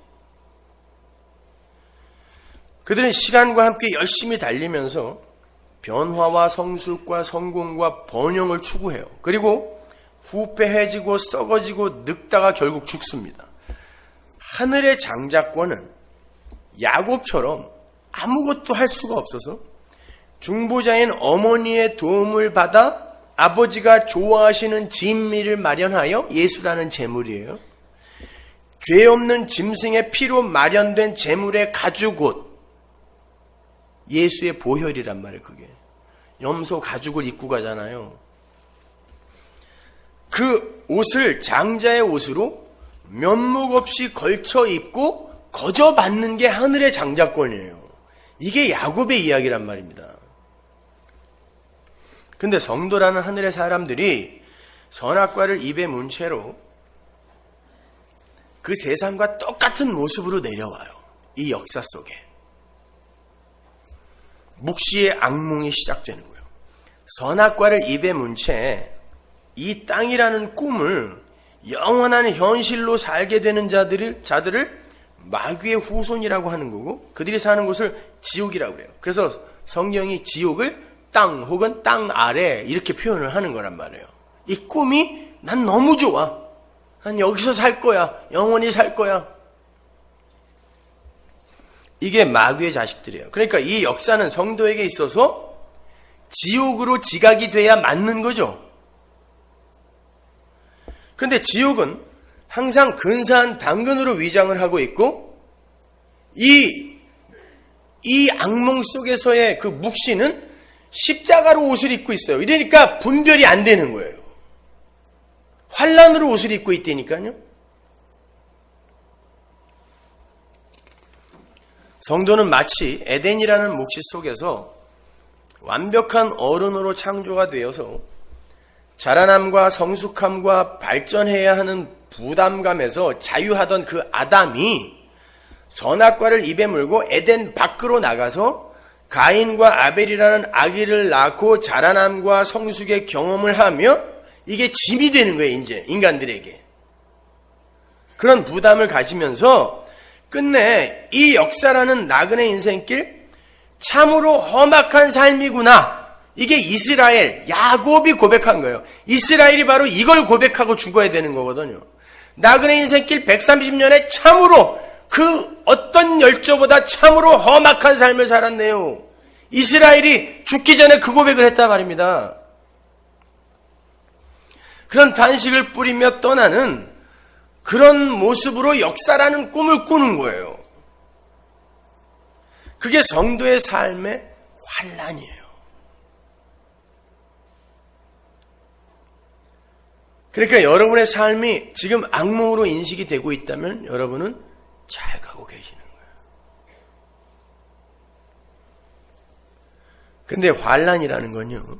그들은 시간과 함께 열심히 달리면서 변화와 성숙과 성공과 번영을 추구해요. 그리고 후패해지고 썩어지고 늙다가 결국 죽습니다. 하늘의 장자권은 야곱처럼 아무것도 할 수가 없어서 중보자인 어머니의 도움을 받아 아버지가 좋아하시는 진미를 마련하여 예수라는 제물이에요. 죄 없는 짐승의 피로 마련된 제물의 가죽옷, 예수의 보혈이란 말이에요. 그게 염소 가죽을 입고 가잖아요. 그 옷을 장자의 옷으로 면목 없이 걸쳐 입고 거저 받는 게 하늘의 장자권이에요. 이게 야곱의 이야기란 말입니다. 근데 성도라는 하늘의 사람들이 선악과를 입에 문 채로 그 세상과 똑같은 모습으로 내려와요. 이 역사 속에. 묵시의 악몽이 시작되는 거예요. 선악과를 입에 문 채 이 땅이라는 꿈을 영원한 현실로 살게 되는 자들을 마귀의 후손이라고 하는 거고, 그들이 사는 곳을 지옥이라고 그래요. 그래서 성경이 지옥을 땅 혹은 땅 아래 이렇게 표현을 하는 거란 말이에요. 이 꿈이 난 너무 좋아. 난 여기서 살 거야. 영원히 살 거야. 이게 마귀의 자식들이에요. 그러니까 이 역사는 성도에게 있어서 지옥으로 지각이 돼야 맞는 거죠. 그런데 지옥은 항상 근사한 당근으로 위장을 하고 있고, 이 악몽 속에서의 그 묵시는 십자가로 옷을 입고 있어요. 이러니까 분별이 안 되는 거예요. 환란으로 옷을 입고 있다니까요. 성도는 마치 에덴이라는 묵시 속에서 완벽한 어른으로 창조가 되어서 자라남과 성숙함과 발전해야 하는 부담감에서 자유하던 그 아담이 선악과를 입에 물고 에덴 밖으로 나가서 가인과 아벨이라는 아기를 낳고 자라남과 성숙의 경험을 하며 이게 짐이 되는 거예요. 이제 인간들에게. 그런 부담을 가지면서 끝내 이 역사라는 나그네 인생길 참으로 험악한 삶이구나. 이게 이스라엘, 야곱이 고백한 거예요. 이스라엘이 바로 이걸 고백하고 죽어야 되는 거거든요. 나그네 인생길 130년에 참으로 그 어떤 열조보다 참으로 험악한 삶을 살았네요. 이스라엘이 죽기 전에 그 고백을 했단 말입니다. 그런 단식을 뿌리며 떠나는 그런 모습으로 역사라는 꿈을 꾸는 거예요. 그게 성도의 삶의 환란이에요. 그러니까 여러분의 삶이 지금 악몽으로 인식이 되고 있다면 여러분은 잘 가고 계시는 거예요. 근데 환란이라는 건요,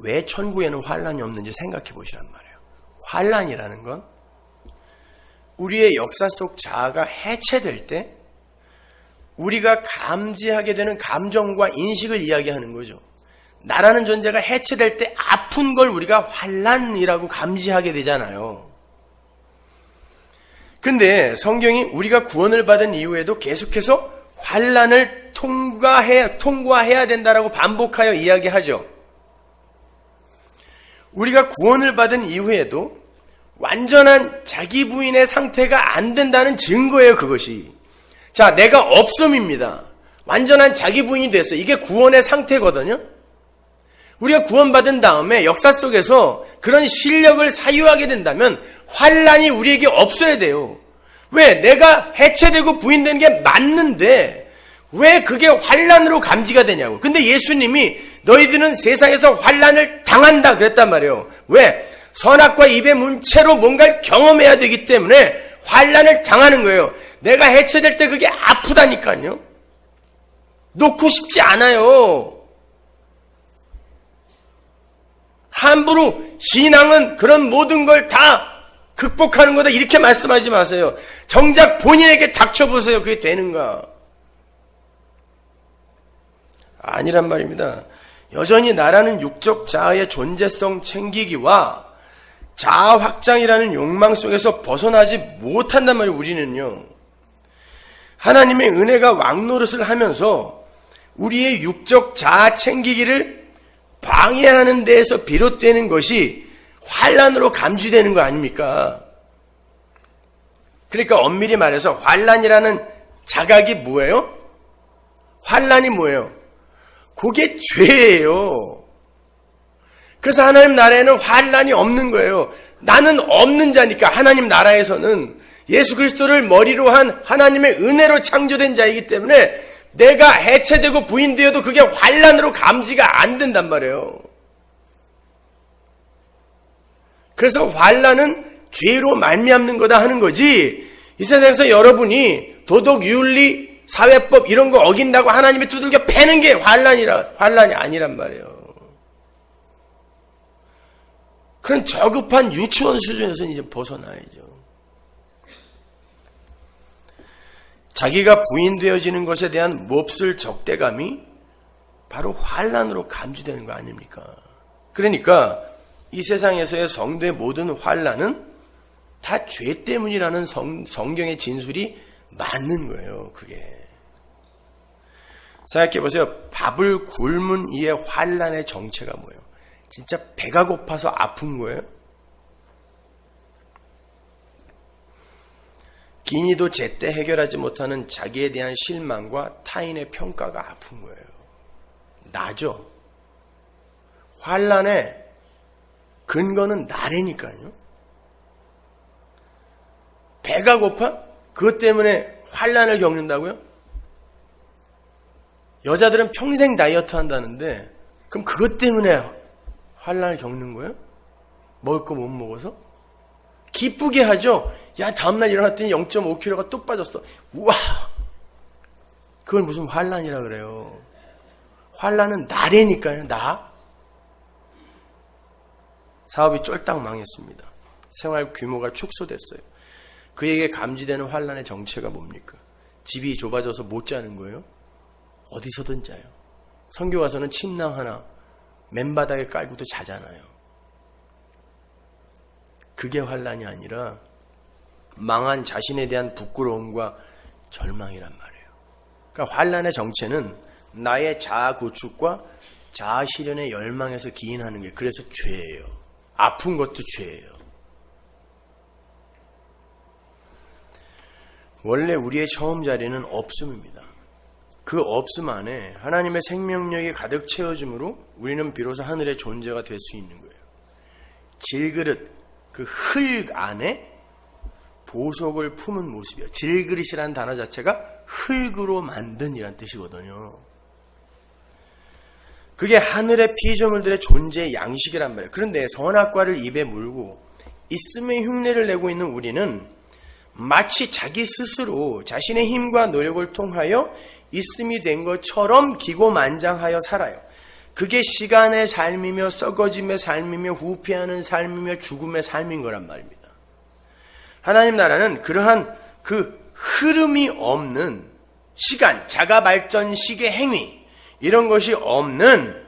왜 천국에는 환란이 없는지 생각해 보시란 말이에요. 환란이라는 건 우리의 역사 속 자아가 해체될 때 우리가 감지하게 되는 감정과 인식을 이야기하는 거죠. 나라는 존재가 해체될 때 아픈 걸 우리가 환란이라고 감지하게 되잖아요. 근데 성경이 우리가 구원을 받은 이후에도 계속해서 환란을 통과해야 된다라고 반복하여 이야기하죠. 우리가 구원을 받은 이후에도 완전한 자기 부인의 상태가 안 된다는 증거예요, 그것이. 자, 내가 없음입니다. 완전한 자기 부인이 됐어. 이게 구원의 상태거든요. 우리가 구원받은 다음에 역사 속에서 그런 실력을 사유하게 된다면 환란이 우리에게 없어야 돼요. 왜? 내가 해체되고 부인되는 게 맞는데 왜 그게 환란으로 감지가 되냐고. 근데 예수님이 너희들은 세상에서 환란을 당한다 그랬단 말이에요. 왜? 선악과 입의 문체로 뭔가를 경험해야 되기 때문에 환란을 당하는 거예요. 내가 해체될 때 그게 아프다니까요. 놓고 싶지 않아요. 함부로 신앙은 그런 모든 걸 다 극복하는 거다 이렇게 말씀하지 마세요. 정작 본인에게 닥쳐보세요. 그게 되는가? 아니란 말입니다. 여전히 나라는 육적 자아의 존재성 챙기기와 자아 확장이라는 욕망 속에서 벗어나지 못한단 말이에요. 우리는요. 하나님의 은혜가 왕노릇을 하면서 우리의 육적 자아 챙기기를 방해하는 데에서 비롯되는 것이 환난으로 감지되는 거 아닙니까? 그러니까 엄밀히 말해서 환난이라는 자각이 뭐예요? 환난이 뭐예요? 그게 죄예요. 그래서 하나님 나라에는 환난이 없는 거예요. 나는 없는 자니까. 하나님 나라에서는 예수 그리스도를 머리로 한 하나님의 은혜로 창조된 자이기 때문에 내가 해체되고 부인되어도 그게 환난으로 감지가 안 된단 말이에요. 그래서 환난은 죄로 말미암는 거다 하는 거지, 이 세상에서 여러분이 도덕, 윤리, 사회법 이런 거 어긴다고 하나님이 두들겨 패는 게 환난이 아니란 말이에요. 그런 저급한 유치원 수준에서는 이제 벗어나야죠. 자기가 부인되어지는 것에 대한 몹쓸 적대감이 바로 환난으로 감지되는 거 아닙니까? 그러니까 이 세상에서의 성도의 모든 환난은 다 죄 때문이라는 성경의 진술이 맞는 거예요. 그게. 생각해보세요. 밥을 굶은 이의 환난의 정체가 뭐예요? 진짜 배가 고파서 아픈 거예요? 기니도 제때 해결하지 못하는 자기에 대한 실망과 타인의 평가가 아픈 거예요. 나죠. 환난의 근거는 나래니까요. 배가 고파? 그것 때문에 환난을 겪는다고요? 여자들은 평생 다이어트 한다는데 그럼 그것 때문에 환난을 겪는 거예요? 먹을 거 못 먹어서? 기쁘게 하죠. 야, 다음날 일어났더니 0.5kg가 또 빠졌어. 우와! 그걸 무슨 환난이라 그래요. 환난은 나래니까요. 나. 사업이 쫄딱 망했습니다. 생활 규모가 축소됐어요. 그에게 감지되는 환난의 정체가 뭡니까? 집이 좁아져서 못 자는 거예요? 어디서든 자요. 선교 가서는 침낭 하나 맨바닥에 깔고도 자잖아요. 그게 환난이 아니라 망한 자신에 대한 부끄러움과 절망이란 말이에요. 그러니까 환난의 정체는 나의 자아 구축과 자아 실현의 열망에서 기인하는 게, 그래서 죄예요. 아픈 것도 죄예요. 원래 우리의 처음 자리는 없음입니다. 그 없음 안에 하나님의 생명력이 가득 채워줌으로 우리는 비로소 하늘의 존재가 될 수 있는 거예요. 질그릇, 그 흙 안에 보석을 품은 모습이에요. 질그릇이라는 단어 자체가 흙으로 만든이란 뜻이거든요. 그게 하늘의 피조물들의 존재의 양식이란 말이에요. 그런데 선악과를 입에 물고 있음의 흉내를 내고 있는 우리는 마치 자기 스스로 자신의 힘과 노력을 통하여 있음이 된 것처럼 기고만장하여 살아요. 그게 시간의 삶이며 썩어짐의 삶이며 후패하는 삶이며 죽음의 삶인 거란 말입니다. 하나님 나라는 그러한 그 흐름이 없는 시간, 자가발전식의 행위, 이런 것이 없는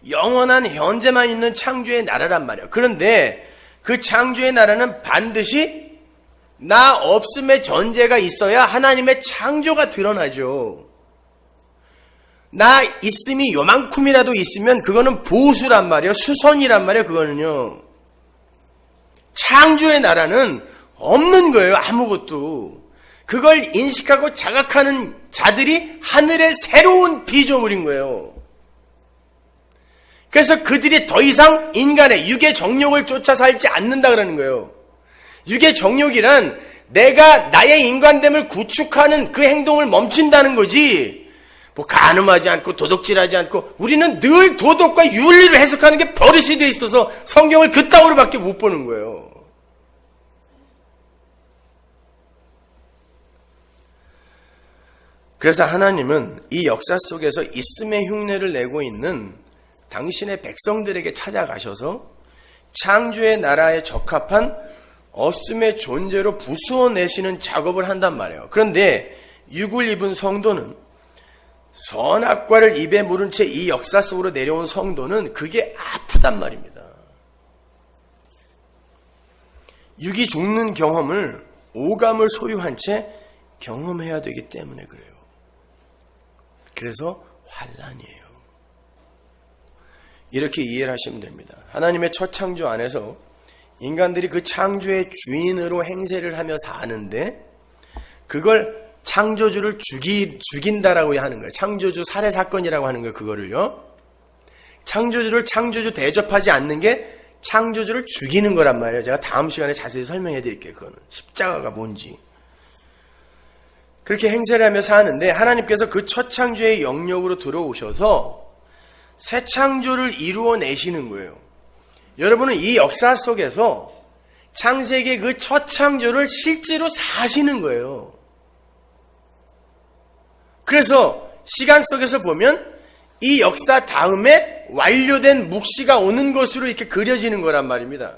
영원한 현재만 있는 창조의 나라란 말이에요. 그런데 그 창조의 나라는 반드시 나 없음의 전제가 있어야 하나님의 창조가 드러나죠. 나 있음이 요만큼이라도 있으면 그거는 보수란 말이에요. 수선이란 말이에요. 그거는요. 창조의 나라는 없는 거예요. 아무것도. 그걸 인식하고 자각하는 자들이 하늘의 새로운 피조물인 거예요. 그래서 그들이 더 이상 인간의 육의 정욕을 쫓아 살지 않는다 그러는 거예요. 육의 정욕이란 내가 나의 인간됨을 구축하는 그 행동을 멈춘다는 거지, 뭐 간음하지 않고 도둑질하지 않고, 우리는 늘 도덕과 윤리를 해석하는 게 버릇이 돼 있어서 성경을 그따구로밖에 못 보는 거예요. 그래서 하나님은 이 역사 속에서 있음의 흉내를 내고 있는 당신의 백성들에게 찾아가셔서 창조의 나라에 적합한 없음의 존재로 부수어내시는 작업을 한단 말이에요. 그런데 육을 입은 성도는, 선악과를 입에 물은 채 이 역사 속으로 내려온 성도는 그게 아프단 말입니다. 육이 죽는 경험을 오감을 소유한 채 경험해야 되기 때문에 그래요. 그래서 환난이에요. 이렇게 이해를 하시면 됩니다. 하나님의 첫 창조 안에서 인간들이 그 창조의 주인으로 행세를 하며 사는데 그걸 창조주를 죽인다라고 하는 거예요. 창조주 살해 사건이라고 하는 거예요. 그거를요. 창조주를 창조주 대접하지 않는 게 창조주를 죽이는 거란 말이에요. 제가 다음 시간에 자세히 설명해 드릴게요. 그거는 십자가가 뭔지. 그렇게 행세를 하며 사는데 하나님께서 그 첫 창조의 영역으로 들어오셔서 새 창조를 이루어내시는 거예요. 여러분은 이 역사 속에서 창세기의 그 첫 창조를 실제로 사시는 거예요. 그래서 시간 속에서 보면 이 역사 다음에 완료된 묵시가 오는 것으로 이렇게 그려지는 거란 말입니다.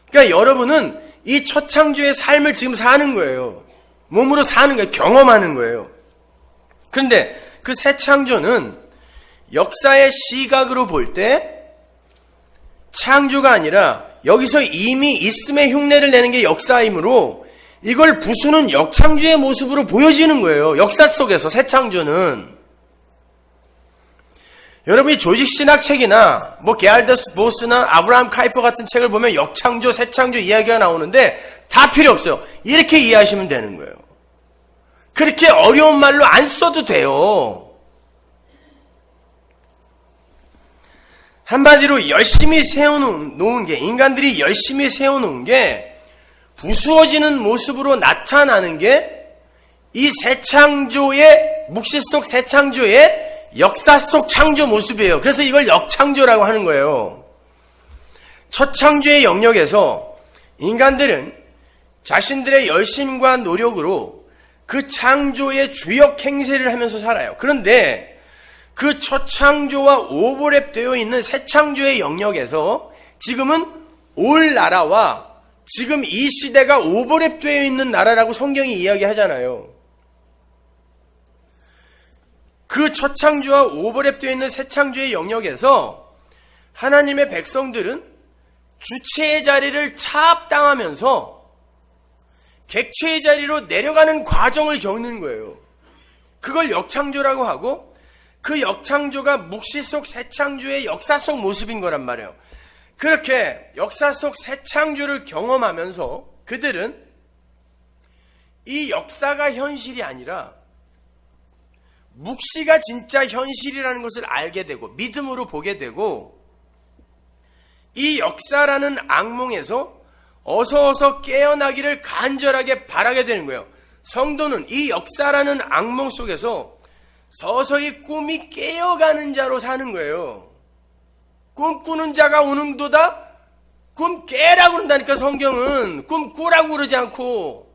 그러니까 여러분은 이 첫 창조의 삶을 지금 사는 거예요. 몸으로 사는 거예요. 경험하는 거예요. 그런데 그 새 창조는 역사의 시각으로 볼 때 창조가 아니라 여기서 이미 있음의 흉내를 내는 게 역사이므로 이걸 부수는 역창조의 모습으로 보여지는 거예요. 역사 속에서 새 창조는. 여러분이 조직신학 책이나 게알더스 보스나 아브라함 카이퍼 같은 책을 보면 역창조, 새 창조 이야기가 나오는데 다 필요 없어요. 이렇게 이해하시면 되는 거예요. 그렇게 어려운 말로 안 써도 돼요. 한마디로 열심히 세워놓은 게, 인간들이 열심히 세워놓은 게 부수어지는 모습으로 나타나는 게 이 새 창조의, 묵시 속 새 창조의 역사 속 창조 모습이에요. 그래서 이걸 역창조라고 하는 거예요. 첫 창조의 영역에서 인간들은 자신들의 열심과 노력으로 그 창조의 주역 행세를 하면서 살아요. 그런데 그 첫 창조와 오버랩 되어 있는 새 창조의 영역에서 지금은 올 나라와 지금 이 시대가 오버랩 되어 있는 나라라고 성경이 이야기하잖아요. 그 첫 창조와 오버랩 되어 있는 새 창조의 영역에서 하나님의 백성들은 주체의 자리를 차압당하면서 객체의 자리로 내려가는 과정을 겪는 거예요. 그걸 역창조라고 하고 그 역창조가 묵시 속 새 창조의 역사 속 모습인 거란 말이에요. 그렇게 역사 속 새 창조를 경험하면서 그들은 이 역사가 현실이 아니라 묵시가 진짜 현실이라는 것을 알게 되고 믿음으로 보게 되고 이 역사라는 악몽에서 어서 깨어나기를 간절하게 바라게 되는 거예요. 성도는 이 역사라는 악몽 속에서 서서히 꿈이 깨어가는 자로 사는 거예요. 꿈꾸는 자가 오는도다 꿈 깨라고 그런다니까. 성경은 꿈 꾸라고 그러지 않고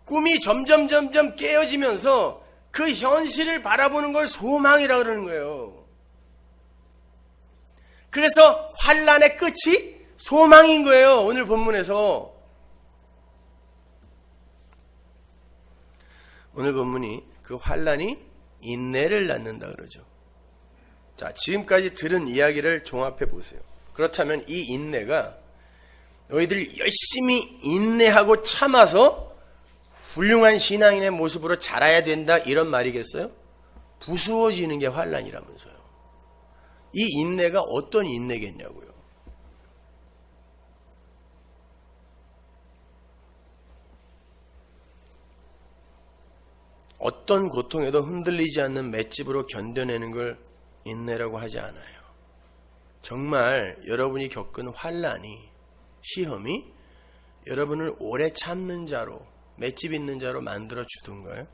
꿈이 점점 깨어지면서 그 현실을 바라보는 걸 소망이라고 그러는 거예요. 그래서 환난의 끝이 소망인 거예요. 오늘 본문에서. 오늘 본문이 그 환난이 인내를 낳는다 그러죠. 자, 지금까지 들은 이야기를 종합해 보세요. 그렇다면 이 인내가 너희들 열심히 인내하고 참아서 훌륭한 신앙인의 모습으로 자라야 된다 이런 말이겠어요? 부수어지는 게 환난이라면서요. 이 인내가 어떤 인내겠냐고요. 어떤 고통에도 흔들리지 않는 맷집으로 견뎌내는 걸 인내라고 하지 않아요. 정말 여러분이 겪은 환난이, 시험이 여러분을 오래 참는 자로, 맷집 있는 자로 만들어 주던가요?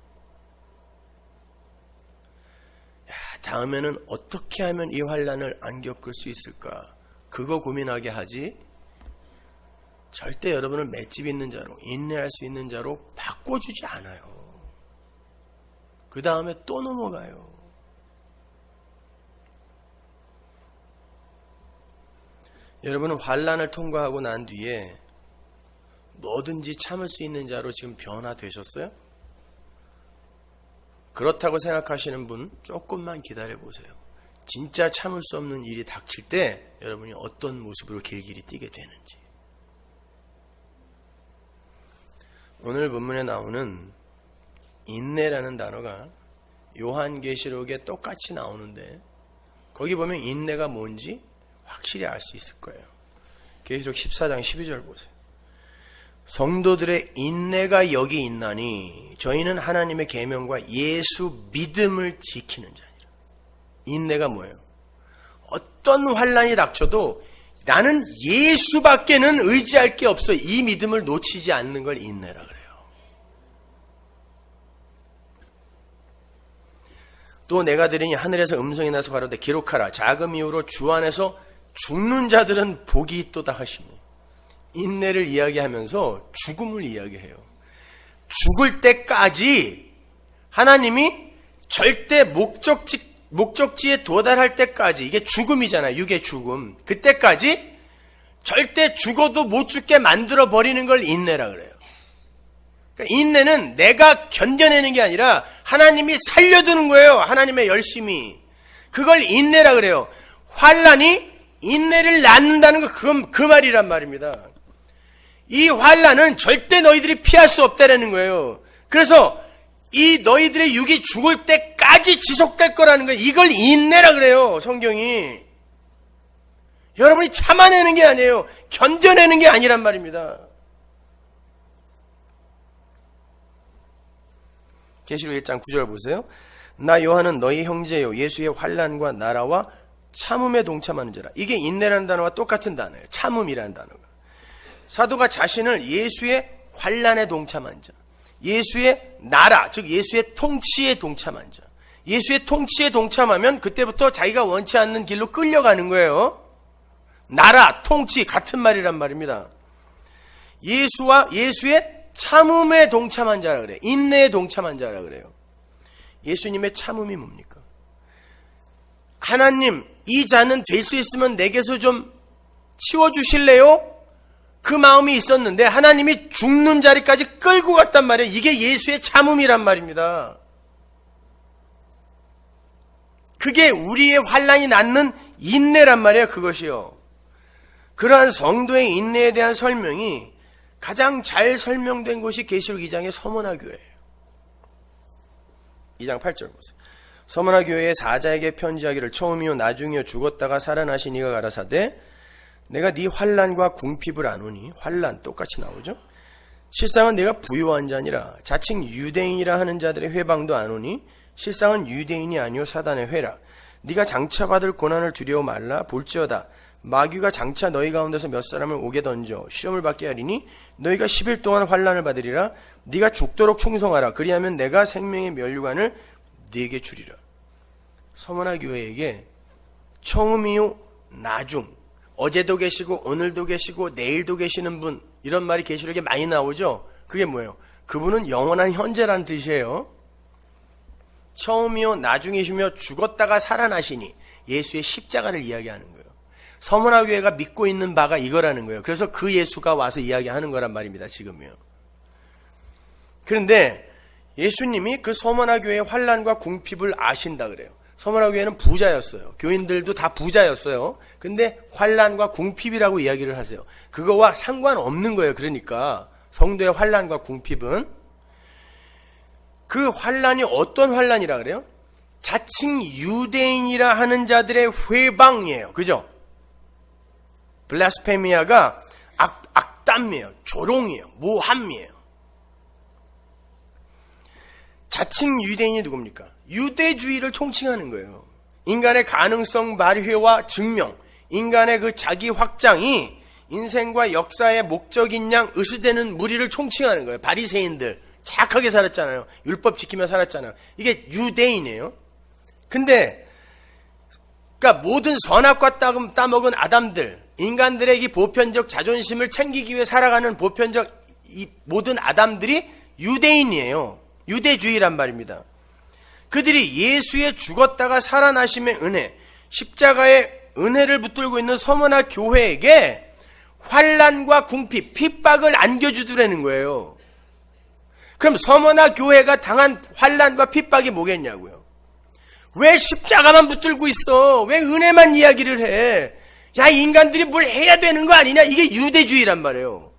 다음에는 어떻게 하면 이 환난을 안 겪을 수 있을까? 그거 고민하게 하지 절대 여러분을 맷집 있는 자로, 인내할 수 있는 자로 바꿔주지 않아요. 그 다음에 또 넘어가요. 여러분은 환난을 통과하고 난 뒤에 뭐든지 참을 수 있는 자로 지금 변화되셨어요? 그렇다고 생각하시는 분 조금만 기다려 보세요. 진짜 참을 수 없는 일이 닥칠 때 여러분이 어떤 모습으로 길길이 뛰게 되는지. 오늘 본문에 나오는 인내라는 단어가 요한계시록에 똑같이 나오는데 거기 보면 인내가 뭔지 확실히 알 수 있을 거예요. 계시록 14장 12절 보세요. 성도들의 인내가 여기 있나니 저희는 하나님의 계명과 예수 믿음을 지키는 자니라. 인내가 뭐예요? 어떤 환난이 닥쳐도 나는 예수밖에는 의지할 게 없어. 이 믿음을 놓치지 않는 걸 인내라 그래요. 또 내가 들으니 하늘에서 음성이 나서 가로되 기록하라. 자금 이후로 주 안에서 죽는 자들은 복이 있도다 하시니. 인내를 이야기하면서 죽음을 이야기해요. 죽을 때까지 하나님이 절대 목적지에 도달할 때까지, 이게 죽음이잖아요. 육의 죽음. 그때까지 절대 죽어도 못 죽게 만들어 버리는 걸 인내라 그래요. 그러니까 인내는 내가 견뎌내는 게 아니라 하나님이 살려두는 거예요. 하나님의 열심히. 그걸 인내라 그래요. 환난이 인내를 낳는다는 거 그 말이란 말입니다. 이 환난은 절대 너희들이 피할 수 없다라는 거예요. 그래서 이 너희들의 육이 죽을 때까지 지속될 거라는 거예요. 이걸 인내라 그래요. 성경이. 여러분이 참아내는 게 아니에요. 견뎌내는 게 아니란 말입니다. 계시록 1장 9절 보세요. 나 요한은 너희 형제요 예수의 환난과 나라와 참음에 동참하는 자라. 이게 인내라는 단어와 똑같은 단어예요. 참음이라는 단어가. 사도가 자신을 예수의 환난에 동참한 자, 예수의 나라, 즉 예수의 통치에 동참한 자. 예수의 통치에 동참하면 그때부터 자기가 원치 않는 길로 끌려가는 거예요. 나라, 통치 같은 말이란 말입니다. 예수의 참음에 동참한 자라 그래요. 인내에 동참한 자라 그래요. 예수님의 참음이 뭡니까? 하나님, 이 잔은 될 수 있으면 내게서 좀 치워주실래요? 그 마음이 있었는데 하나님이 죽는 자리까지 끌고 갔단 말이에요. 이게 예수의 참음이란 말입니다. 그게 우리의 환난이 낳는 인내란 말이에요. 그것이요. 그러한 성도의 인내에 대한 설명이 가장 잘 설명된 곳이 계시록 2장의 서머나 교회예요. 2장 8절 보세요. 서머나 교회의 사자에게 편지하기를 처음이요 나중이요 죽었다가 살아나신 이가 가라사대 내가 네 환난과 궁핍을 아노니. 환난 똑같이 나오죠. 실상은 내가 부유한 자니라. 자칭 유대인이라 하는 자들의 회방도 아노니 실상은 유대인이 아니요 사단의 회라. 네가 장차 받을 고난을 두려워 말라. 볼지어다 마귀가 장차 너희 가운데서 몇 사람을 오게 던져 시험을 받게 하리니 너희가 10일 동안 환난을 받으리라. 네가 죽도록 충성하라. 그리하면 내가 생명의 면류관을 네게 주리라. 서머나 교회에게 처음이요 나중, 어제도 계시고 오늘도 계시고 내일도 계시는 분, 이런 말이 계시록에 많이 나오죠. 그게 뭐예요? 그분은 영원한 현재라는 뜻이에요. 처음이요 나중이시며 죽었다가 살아나시니 예수의 십자가를 이야기하는 거예요. 서머나 교회가 믿고 있는 바가 이거라는 거예요. 그래서 그 예수가 와서 이야기하는 거란 말입니다. 지금요. 그런데 예수님이 그 서머나 교회의 환난과 궁핍을 아신다 그래요. 서머나 교회는 부자였어요. 교인들도 다 부자였어요. 근데 환난과 궁핍이라고 이야기를 하세요. 그거와 상관없는 거예요. 그러니까 성도의 환난과 궁핍은 그 환난이 어떤 환난이라 그래요? 자칭 유대인이라 하는 자들의 회방이에요. 그죠? 블라스페미아가 악담이에요. 조롱이에요. 모함이에요. 자칭 유대인이 누굽니까? 유대주의를 총칭하는 거예요. 인간의 가능성 발휘와 증명, 인간의 그 자기 확장이 인생과 역사의 목적인 양 의시되는 무리를 총칭하는 거예요. 바리새인들 착하게 살았잖아요. 율법 지키며 살았잖아요. 이게 유대인이에요. 근데 그러니까 모든 선악과 따먹은 아담들, 인간들의 이 보편적 자존심을 챙기기 위해 살아가는 보편적 이 모든 아담들이 유대인이에요. 유대주의란 말입니다. 그들이 예수의 죽었다가 살아나심의 은혜, 십자가의 은혜를 붙들고 있는 서머나 교회에게 환난과 궁핍, 핍박을 안겨주더라는 거예요. 그럼 서머나 교회가 당한 환난과 핍박이 뭐겠냐고요. 왜 십자가만 붙들고 있어? 왜 은혜만 이야기를 해? 야, 인간들이 뭘 해야 되는 거 아니냐? 이게 유대주의란 말이에요.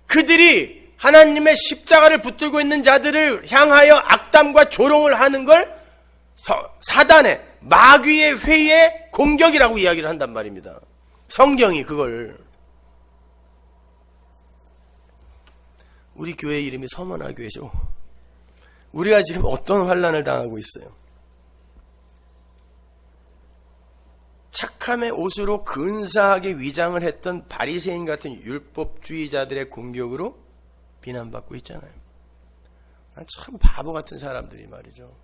그들이 하나님의 십자가를 붙들고 있는 자들을 향하여 악담과 조롱을 하는 걸 사단의, 마귀의 회의의 공격이라고 이야기를 한단 말입니다. 성경이 그걸. 우리 교회 이름이 서머나교회죠. 우리가 지금 어떤 환난을 당하고 있어요? 착함의 옷으로 근사하게 위장을 했던 바리새인 같은 율법주의자들의 공격으로 비난받고 있잖아요. 참 바보 같은 사람들이 말이죠.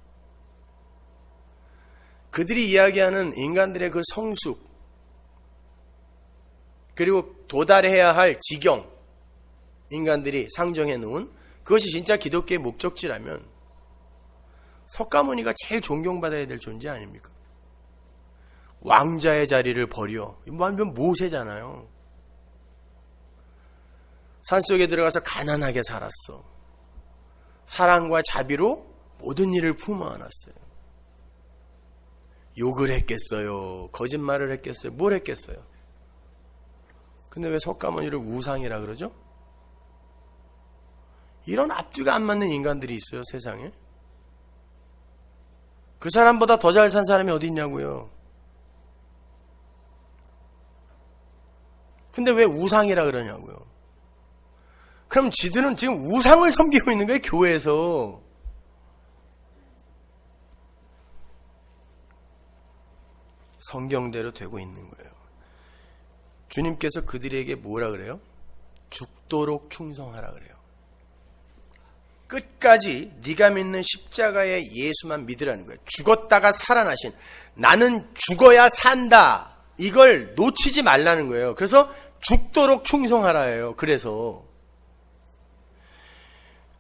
그들이 이야기하는 인간들의 그 성숙, 그리고 도달해야 할 지경, 인간들이 상정해 놓은 그것이 진짜 기독교의 목적지라면 석가모니가 제일 존경받아야 될 존재 아닙니까? 왕자의 자리를 버려. 완전 모세잖아요. 산속에 들어가서 가난하게 살았어. 사랑과 자비로 모든 일을 품어 안았어요. 욕을 했겠어요? 거짓말을 했겠어요? 뭘 했겠어요? 근데 왜 석가모니를 우상이라 그러죠? 이런 앞뒤가 안 맞는 인간들이 있어요, 세상에. 그 사람보다 더 잘 산 사람이 어디 있냐고요. 근데 왜 우상이라 그러냐고요. 그럼 지들은 지금 우상을 섬기고 있는 거예요, 교회에서. 성경대로 되고 있는 거예요. 주님께서 그들에게 뭐라 그래요? 죽도록 충성하라 그래요. 끝까지 네가 믿는 십자가의 예수만 믿으라는 거예요. 죽었다가 살아나신, 나는 죽어야 산다, 이걸 놓치지 말라는 거예요. 그래서 죽도록 충성하라예요. 그래서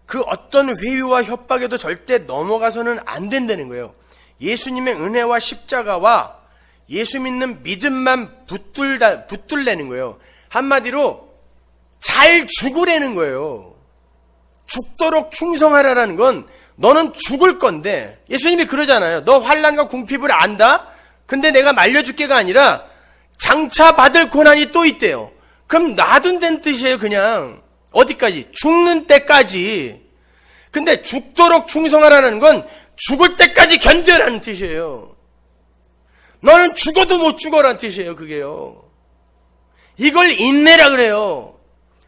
그 어떤 회유와 협박에도 절대 넘어가서는 안 된다는 거예요. 예수님의 은혜와 십자가와 예수 믿는 믿음만 붙들라는 거예요. 한마디로 잘 죽으라는 거예요. 죽도록 충성하라라는 건 너는 죽을 건데, 예수님이 그러잖아요. 너 환난과 궁핍을 안다? 근데 내가 말려줄게가 아니라 장차 받을 고난이 또 있대요. 그럼 놔둔다는 뜻이에요. 그냥 어디까지? 죽는 때까지. 근데 죽도록 충성하라는 건 죽을 때까지 견뎌라는 뜻이에요. 너는 죽어도 못 죽어라는 뜻이에요. 그게요. 이걸 인내라 그래요.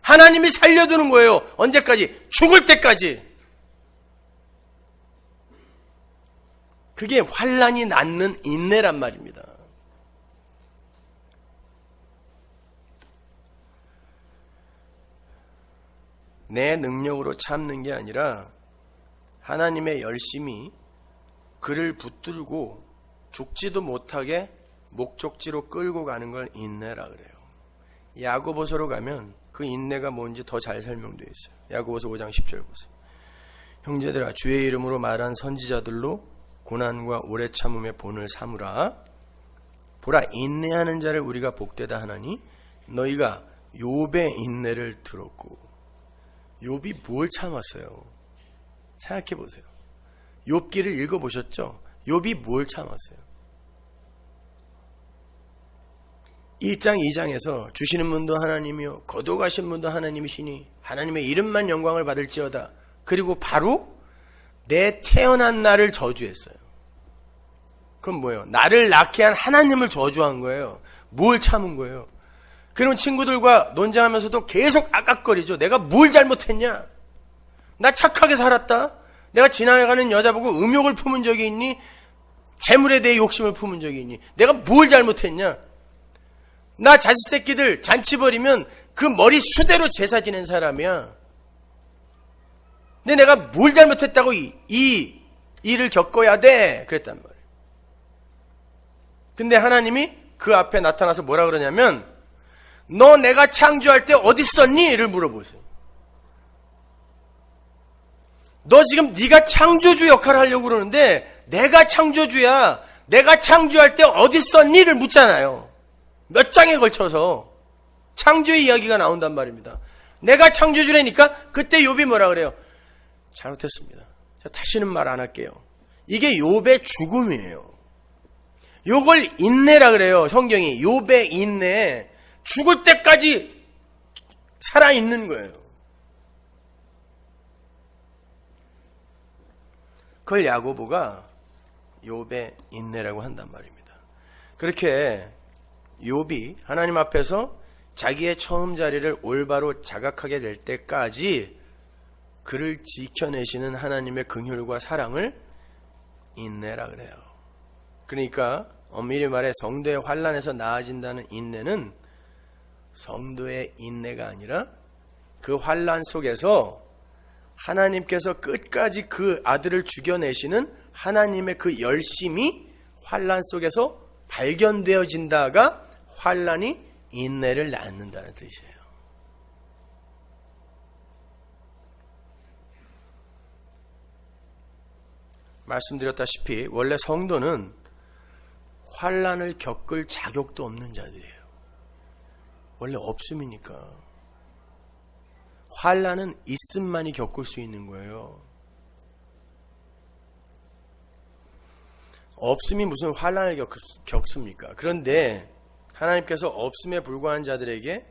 하나님이 살려두는 거예요. 언제까지? 죽을 때까지. 그게 환난이 낫는 인내란 말입니다. 내 능력으로 참는 게 아니라 하나님의 열심히 그를 붙들고 죽지도 못하게 목적지로 끌고 가는 걸 인내라 그래요. 야고보서로 가면 그 인내가 뭔지 더 잘 설명되어 있어요. 야고보서 5장 10절 보세요. 형제들아, 주의 이름으로 말한 선지자들로 고난과 오래 참음의 본을 삼으라. 보라, 인내하는 자를 우리가 복되다 하나니 너희가 욥의 인내를 들었고. 욥이 뭘 참았어요? 생각해 보세요. 욥기를 읽어보셨죠? 욥이 뭘 참았어요? 1장 2장에서 주시는 분도 하나님이요 거두가신 분도 하나님이시니 하나님의 이름만 영광을 받을지어다. 그리고 바로 내 태어난 날을 저주했어요. 그럼 뭐예요? 나를 낳게 한 하나님을 저주한 거예요. 뭘 참은 거예요? 그런 친구들과 논쟁하면서도 계속 아깝거리죠. 내가 뭘 잘못했냐? 나 착하게 살았다. 내가 지나가는 여자 보고 음욕을 품은 적이 있니? 재물에 대해 욕심을 품은 적이 있니? 내가 뭘 잘못했냐? 나 자식 새끼들 잔치 벌이면 그 머리 수대로 제사 지낸 사람이야. 근데 내가 뭘 잘못했다고 이 일을 겪어야 돼? 그랬단 말이에요. 근데 하나님이 그 앞에 나타나서 뭐라 그러냐면, 너 내가 창조할 때 어디 있었니? 를 물어보세요. 너 지금 네가 창조주 역할을 하려고 그러는데 내가 창조주야. 내가 창조할 때 어디 있었니? 를 묻잖아요. 몇 장에 걸쳐서 창조의 이야기가 나온단 말입니다. 내가 창조주라니까 그때 욥이 뭐라 그래요? 잘못했습니다. 자, 다시는 말 안 할게요. 이게 욥의 죽음이에요. 요걸 인내라 그래요. 성경이 욥의 인내, 죽을 때까지 살아있는 거예요. 그걸 야고보가 욥의 인내라고 한단 말입니다. 그렇게 욥이 하나님 앞에서 자기의 처음 자리를 올바로 자각하게 될 때까지 그를 지켜내시는 하나님의 긍휼과 사랑을 인내라 그래요. 그러니까 엄밀히 말해 성도의 환난에서 나아진다는 인내는 성도의 인내가 아니라 그 환난 속에서 하나님께서 끝까지 그 아들을 죽여내시는 하나님의 그 열심이 환난 속에서 발견되어진다가 환난이 인내를 낳는다는 뜻이에요. 말씀드렸다시피 원래 성도는 환난을 겪을 자격도 없는 자들이에요. 원래 없음이니까. 환난은 있음만이 겪을 수 있는 거예요. 없음이 무슨 환난을 겪습니까? 그런데 하나님께서 없음에 불과한 자들에게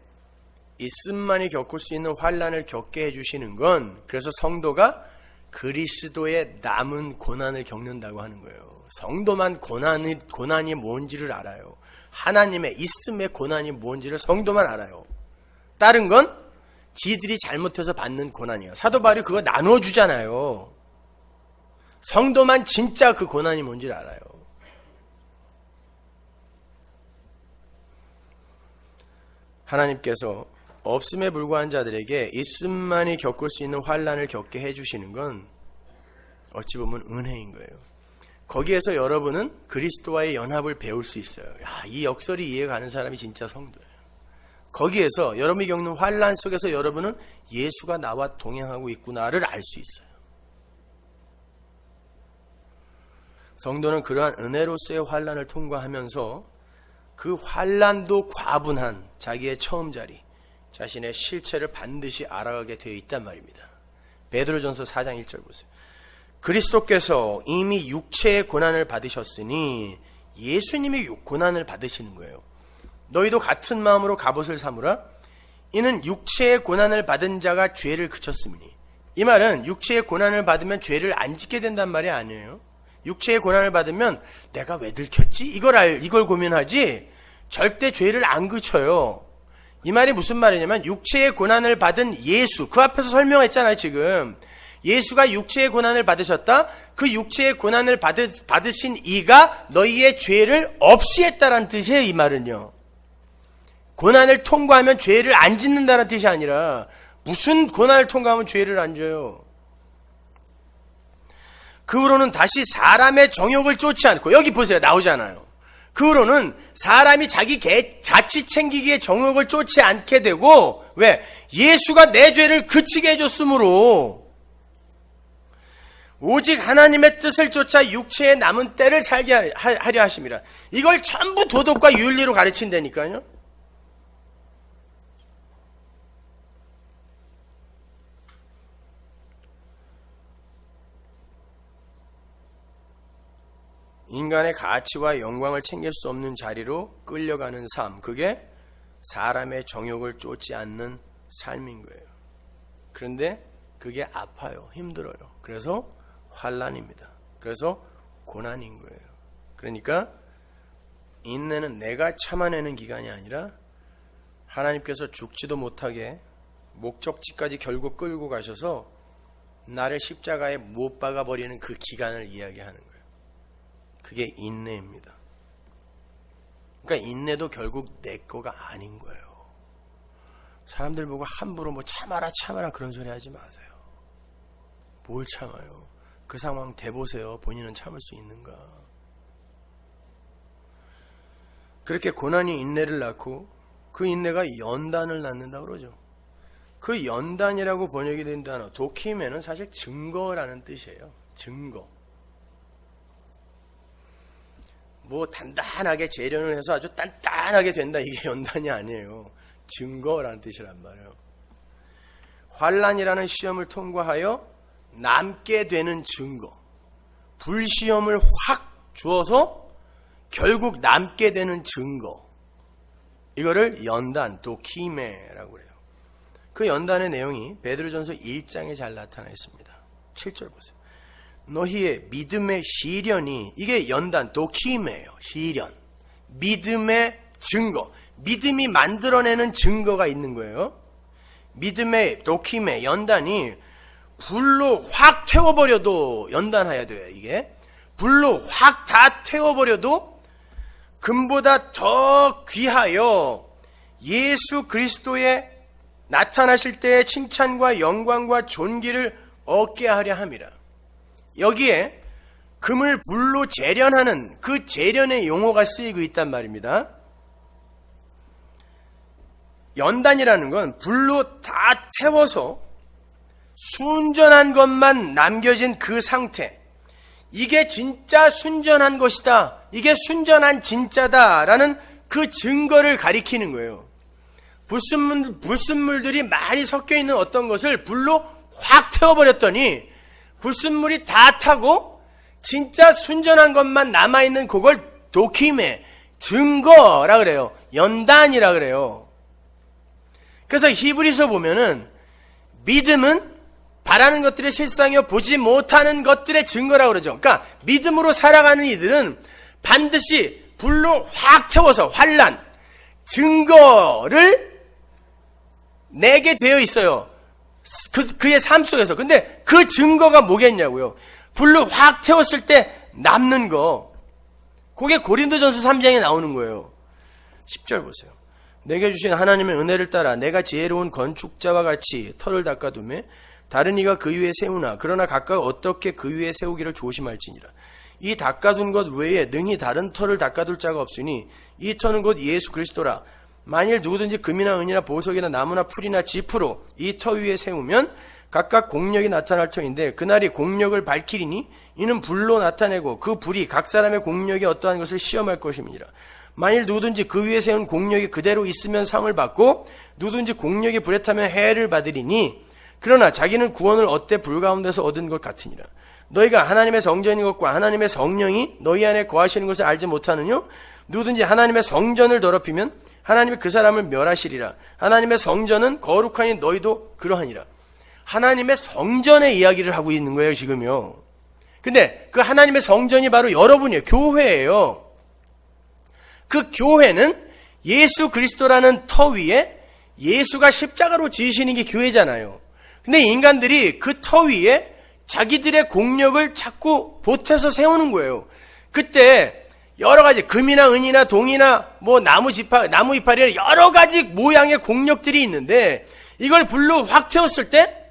있음만이 겪을 수 있는 환난을 겪게 해주시는 건 그래서 성도가 그리스도의 남은 고난을 겪는다고 하는 거예요. 성도만 고난이 뭔지를 알아요. 하나님의 있음의 고난이 뭔지를 성도만 알아요. 다른 건 지들이 잘못해서 받는 고난이에요. 사도 바울이 그거 나눠주잖아요. 성도만 진짜 그 고난이 뭔지를 알아요. 하나님께서 없음에 불과한 자들에게 있음만이 겪을 수 있는 환난을 겪게 해주시는 건 어찌 보면 은혜인 거예요. 거기에서 여러분은 그리스도와의 연합을 배울 수 있어요. 이 역설이 이해가 가는 사람이 진짜 성도예요. 거기에서 여러분이 겪는 환난 속에서 여러분은 예수가 나와 동행하고 있구나를 알 수 있어요. 성도는 그러한 은혜로서의 환난을 통과하면서 그 환난도 과분한 자기의 처음 자리, 자신의 실체를 반드시 알아가게 되어 있단 말입니다. 베드로전서 4장 1절 보세요. 그리스도께서 이미 육체의 고난을 받으셨으니 예수님이 고난을 받으시는 거예요. 너희도 같은 마음으로 갑옷을 삼으라. 이는 육체의 고난을 받은 자가 죄를 그쳤음이니. 이 말은 육체의 고난을 받으면 죄를 안 짓게 된단 말이 아니에요. 육체의 고난을 받으면 내가 왜 들켰지? 이걸 고민하지 절대 죄를 안 그쳐요. 이 말이 무슨 말이냐면 육체의 고난을 받은 예수, 그 앞에서 설명했잖아요. 지금 예수가 육체의 고난을 받으셨다. 그 육체의 고난을 받으신 이가 너희의 죄를 없이 했다라는 뜻이에요. 이 말은요. 고난을 통과하면 죄를 안 짓는다는 뜻이 아니라 무슨 고난을 통과하면 죄를 안 져요. 그 후로는 다시 사람의 정욕을 쫓지 않고, 여기 보세요. 나오잖아요. 그 후로는 사람이 자기 가치 챙기기의 정욕을 쫓지 않게 되고, 왜? 예수가 내 죄를 그치게 해줬으므로 오직 하나님의 뜻을 쫓아 육체의 남은 때를 살게 하려 하심이라. 이걸 전부 도덕과 윤리로 가르친다니까요. 인간의 가치와 영광을 챙길 수 없는 자리로 끌려가는 삶, 그게 사람의 정욕을 쫓지 않는 삶인 거예요. 그런데 그게 아파요. 힘들어요. 그래서 환난입니다. 그래서 고난인 거예요. 그러니까 인내는 내가 참아내는 기간이 아니라 하나님께서 죽지도 못하게 목적지까지 결국 끌고 가셔서 나를 십자가에 못 박아버리는 그 기간을 이야기하는 거예요. 그게 인내입니다. 그러니까 인내도 결국 내 거가 아닌 거예요. 사람들 보고 함부로 참아라 그런 소리 하지 마세요. 뭘 참아요? 그 상황 대보세요. 본인은 참을 수 있는가? 그렇게 고난이 인내를 낳고 그 인내가 연단을 낳는다고 그러죠. 그 연단이라고 번역이 된 단어 도키메는 사실 증거라는 뜻이에요. 증거. 단단하게 재련을 해서 아주 단단하게 된다, 이게 연단이 아니에요. 증거라는 뜻이란 말이에요. 환난이라는 시험을 통과하여 남게 되는 증거. 불시험을 확 주어서 결국 남게 되는 증거, 이거를 연단, 도키메라고 그래요. 그 연단의 내용이 베드로전서 1장에 잘 나타나 있습니다. 7절 보세요. 너희의 믿음의 시련이, 이게 연단, 도키메예요. 시련, 믿음의 증거, 믿음이 만들어내는 증거가 있는 거예요. 믿음의 도키메, 연단이 불로 확 태워버려도 연단해야 돼요. 이게 불로 확 다 태워버려도 금보다 더 귀하여 예수 그리스도의 나타나실 때의 칭찬과 영광과 존귀를 얻게 하려 함이라. 여기에 금을 불로 재련하는 그 재련의 용어가 쓰이고 있단 말입니다. 연단이라는 건 불로 다 태워서 순전한 것만 남겨진 그 상태, 이게 진짜 순전한 것이다, 이게 순전한 진짜다라는 그 증거를 가리키는 거예요. 불순물들이 많이 섞여 있는 어떤 것을 불로 확 태워버렸더니 불순물이 다 타고 진짜 순전한 것만 남아있는 그걸 도키메, 증거라 그래요. 연단이라 그래요. 그래서 히브리서 보면은 믿음은 바라는 것들의 실상이요 보지 못하는 것들의 증거라고 그러죠. 그러니까 믿음으로 살아가는 이들은 반드시 불로 확 태워서 환난, 증거를 내게 되어 있어요. 그의 삶 속에서. 근데 그 증거가 뭐겠냐고요. 불로 확 태웠을 때 남는 거, 그게 고린도전서 3장에 나오는 거예요. 10절 보세요. 내게 주신 하나님의 은혜를 따라 내가 지혜로운 건축자와 같이 터를 닦아두매 다른 이가 그 위에 세우나 그러나 각각 어떻게 그 위에 세우기를 조심할지니라. 이 닦아둔 것 외에 능히 다른 터를 닦아둘 자가 없으니 이 터는 곧 예수 그리스도라. 만일 누구든지 금이나 은이나 보석이나 나무나 풀이나 지프로 이 터 위에 세우면 각각 공력이 나타날 터인데 그날이 공력을 밝히리니 이는 불로 나타내고 그 불이 각 사람의 공력이 어떠한 것을 시험할 것임이니라. 만일 누구든지 그 위에 세운 공력이 그대로 있으면 상을 받고 누구든지 공력이 불에 타면 해를 받으리니 그러나 자기는 구원을 얻되 불 가운데서 얻은 것 같으니라. 너희가 하나님의 성전인 것과 하나님의 성령이 너희 안에 거하시는 것을 알지 못하느냐? 누구든지 하나님의 성전을 더럽히면 하나님이 그 사람을 멸하시리라. 하나님의 성전은 거룩하니 너희도 그러하니라. 하나님의 성전의 이야기를 하고 있는 거예요, 지금요. 근데 그 하나님의 성전이 바로 여러분이에요. 교회예요. 그 교회는 예수 그리스도라는 터 위에 예수가 십자가로 지으시는 게 교회잖아요. 근데 인간들이 그 터 위에 자기들의 공력을 자꾸 보태서 세우는 거예요. 그때 여러 가지 금이나 은이나 동이나 뭐 나무 이파리나 여러 가지 모양의 공력들이 있는데 이걸 불로 확 태웠을 때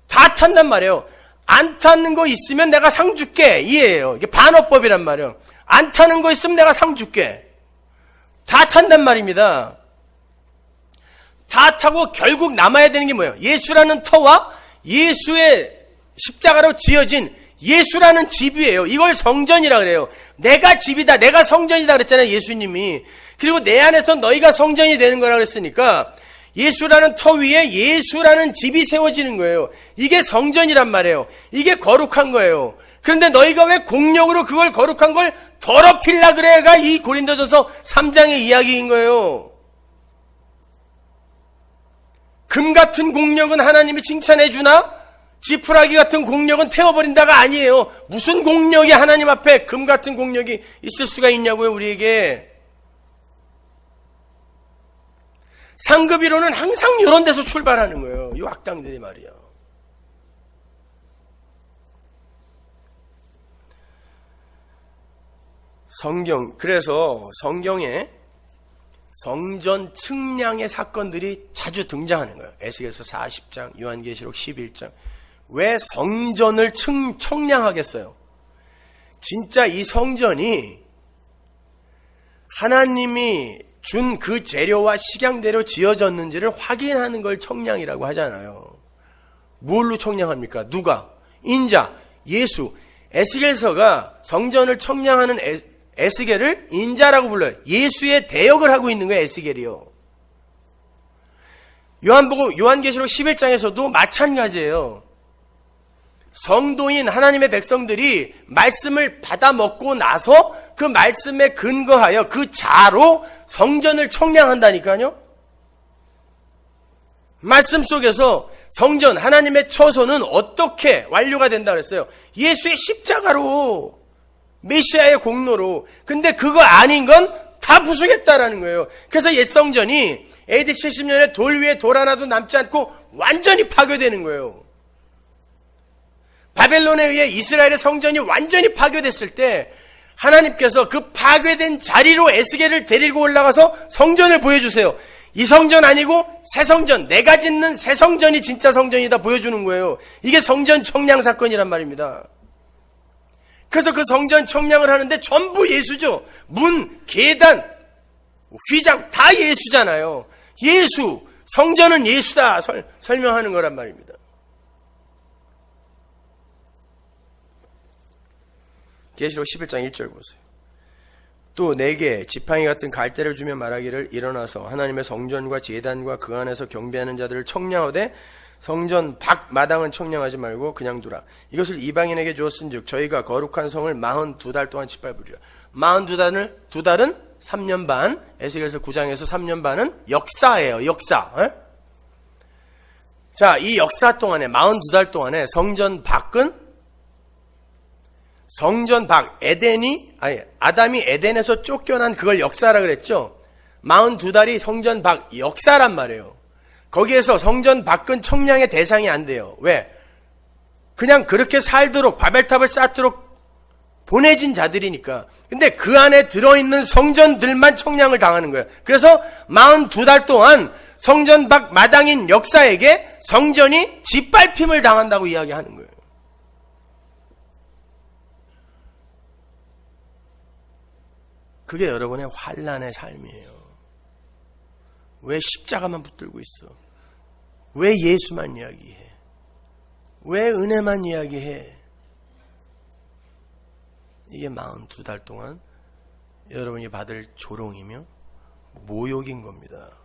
다 탄단 말이에요. 안 타는 거 있으면 내가 상 줄게, 이해해요. 이게 반어법이란 말이에요. 안 타는 거 있으면 내가 상 줄게. 다 탄단 말입니다. 다 타고 결국 남아야 되는 게 뭐예요? 예수라는 터와 예수의 십자가로 지어진 예수라는 집이에요. 이걸 성전이라 그래요. 내가 집이다, 내가 성전이다 그랬잖아요, 예수님이. 그리고 내 안에서 너희가 성전이 되는 거라 그랬으니까 예수라는 터 위에 예수라는 집이 세워지는 거예요. 이게 성전이란 말이에요. 이게 거룩한 거예요. 그런데 너희가 왜 공력으로 그걸 거룩한 걸 더럽힐라 그래가 이 고린도전서 3장의 이야기인 거예요. 금 같은 공력은 하나님이 칭찬해 주나? 지푸라기 같은 공력은 태워버린다가 아니에요. 무슨 공력이 하나님 앞에 금 같은 공력이 있을 수가 있냐고요, 우리에게. 상급이론은 항상 이런 데서 출발하는 거예요. 이 악당들이 말이야. 그래서 성경에 성전 측량의 사건들이 자주 등장하는 거예요. 에스겔서 40장, 요한계시록 11장. 왜 성전을 청량하겠어요? 진짜 이 성전이 하나님이 준 그 재료와 식양대로 지어졌는지를 확인하는 걸 청량이라고 하잖아요. 뭘로 청량합니까? 누가? 인자, 예수. 에스겔서가 성전을 청량하는 에스겔을 인자라고 불러요. 예수의 대역을 하고 있는 거예요, 에스겔이요. 요한계시록 11장에서도 마찬가지예요. 성도인 하나님의 백성들이 말씀을 받아 먹고 나서 그 말씀에 근거하여 그 자로 성전을 청량한다니까요. 말씀 속에서 성전, 하나님의 처소는 어떻게 완료가 된다 그랬어요? 예수의 십자가로, 메시아의 공로로. 근데 그거 아닌 건 다 부수겠다라는 거예요. 그래서 옛 성전이 AD 70년에 돌 위에 돌 하나도 남지 않고 완전히 파괴되는 거예요. 바벨론에 의해 이스라엘의 성전이 완전히 파괴됐을 때 하나님께서 그 파괴된 자리로 에스겔을 데리고 올라가서 성전을 보여주세요. 이 성전 아니고 새 성전, 내가 짓는 새 성전이 진짜 성전이다 보여주는 거예요. 이게 성전 청량 사건이란 말입니다. 그래서 그 성전 청량을 하는데 전부 예수죠. 문, 계단, 휘장 다 예수잖아요. 예수, 성전은 예수다 설명하는 거란 말입니다. 계시록 11장 1절 보세요. 또 내게 지팡이 같은 갈대를 주며 말하기를 일어나서 하나님의 성전과 제단과 그 안에서 경배하는 자들을 청량하되 성전 밖 마당은 청량하지 말고 그냥 두라. 이것을 이방인에게 주었은즉 저희가 거룩한 성을 42달 동안 짓밟으리라. 42달은 3년 반, 에스겔서 9장에서 3년 반은 역사예요. 역사. 자, 이 역사 동안에 42달 동안에 성전 밖은 성전 밖, 아담이 에덴에서 쫓겨난 그걸 역사라 그랬죠. 42달이 성전 밖 역사란 말이에요. 거기에서 성전 밖은 청량의 대상이 안 돼요. 왜? 그냥 그렇게 살도록 바벨탑을 쌓도록 보내진 자들이니까. 근데 그 안에 들어있는 성전들만 청량을 당하는 거예요. 그래서 42달 동안 성전 밖 마당인 역사에게 성전이 짓밟힘을 당한다고 이야기하는 거예요. 그게 여러분의 환난의 삶이에요. 왜 십자가만 붙들고 있어? 왜 예수만 이야기해? 왜 은혜만 이야기해? 이게 42달 동안 여러분이 받을 조롱이며 모욕인 겁니다.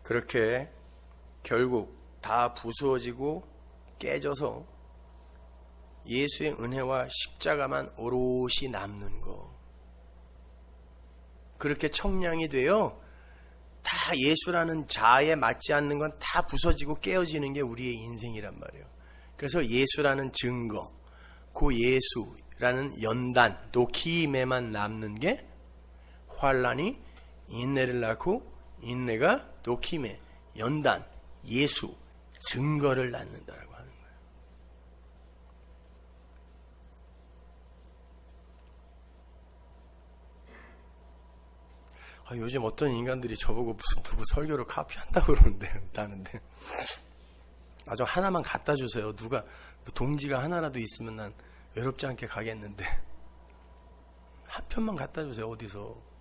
그렇게 결국 다 부수어지고 깨져서 예수의 은혜와 십자가만 오롯이 남는 거. 그렇게 청량이 되어 다 예수라는 자에 맞지 않는 건 다 부서지고 깨어지는 게 우리의 인생이란 말이에요. 그래서 예수라는 증거, 그 예수라는 연단, 노키임에만 남는 게 환난이 인내를 낳고 인내가 노키임에 연단, 예수, 증거를 낳는다라고 하는 거예요. 요즘 어떤 인간들이 저보고 무슨 누구 설교를 카피한다고 그러는데 나는데 좀 하나만 갖다 주세요. 누가 동지가 하나라도 있으면 난 외롭지 않게 가겠는데 한 편만 갖다 주세요. 어디서.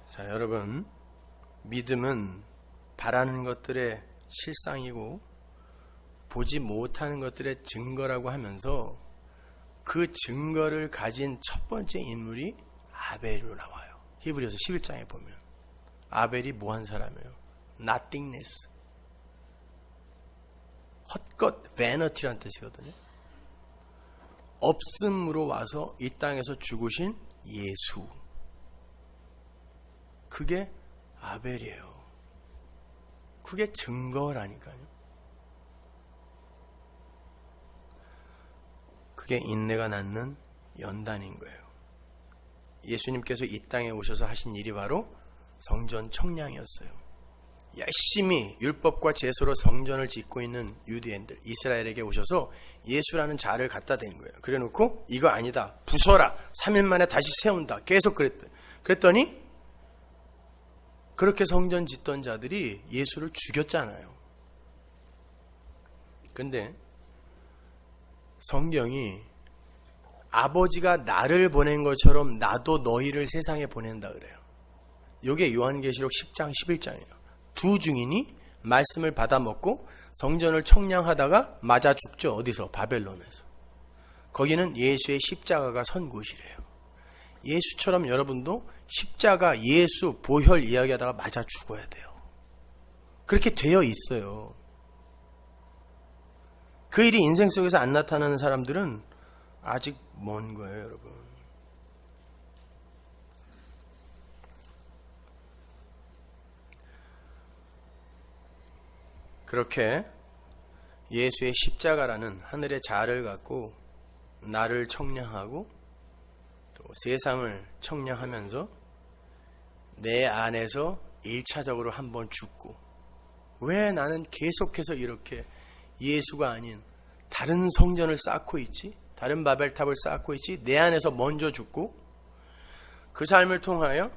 자, 여러분, 믿음은 바라는 것들의 실상이고 보지 못하는 것들의 증거라고 하면서 그 증거를 가진 첫 번째 인물이 아벨로 나와요. 히브리서 11장에 보면 아벨이 뭐한 사람이에요? nothingness, 헛것, vanity라는 뜻이거든요. 없음으로 와서 이 땅에서 죽으신 예수, 그게 아벨이에요. 그게 증거라니까요. 그게 인내가 낳는 연단인 거예요. 예수님께서 이 땅에 오셔서 하신 일이 바로 성전 청량이었어요. 열심히 율법과 제소로 성전을 짓고 있는 유대인들, 이스라엘에게 오셔서 예수라는 자를 갖다 댄 거예요. 그래놓고 이거 아니다, 부숴라, 3일 만에 다시 세운다, 계속 그랬더니 그렇게 성전 짓던 자들이 예수를 죽였잖아요. 근데 성경이 아버지가 나를 보낸 것처럼 나도 너희를 세상에 보낸다 그래요. 이게 요한계시록 10장 11장이에요. 두 증인이 말씀을 받아먹고 성전을 청량하다가 맞아 죽죠. 어디서? 바벨론에서. 거기는 예수의 십자가가 선 곳이래요. 예수처럼 여러분도 십자가, 예수, 보혈 이야기하다가 맞아 죽어야 돼요. 그렇게 되어 있어요. 그 일이 인생 속에서 안 나타나는 사람들은 아직 먼 거예요, 여러분. 그렇게 예수의 십자가라는 하늘의 자아를 갖고 나를 청량하고 또 세상을 청량하면서 내 안에서 1차적으로 한번 죽고, 왜 나는 계속해서 이렇게 예수가 아닌 다른 성전을 쌓고 있지? 다른 바벨탑을 쌓고 있지? 내 안에서 먼저 죽고 그 삶을 통하여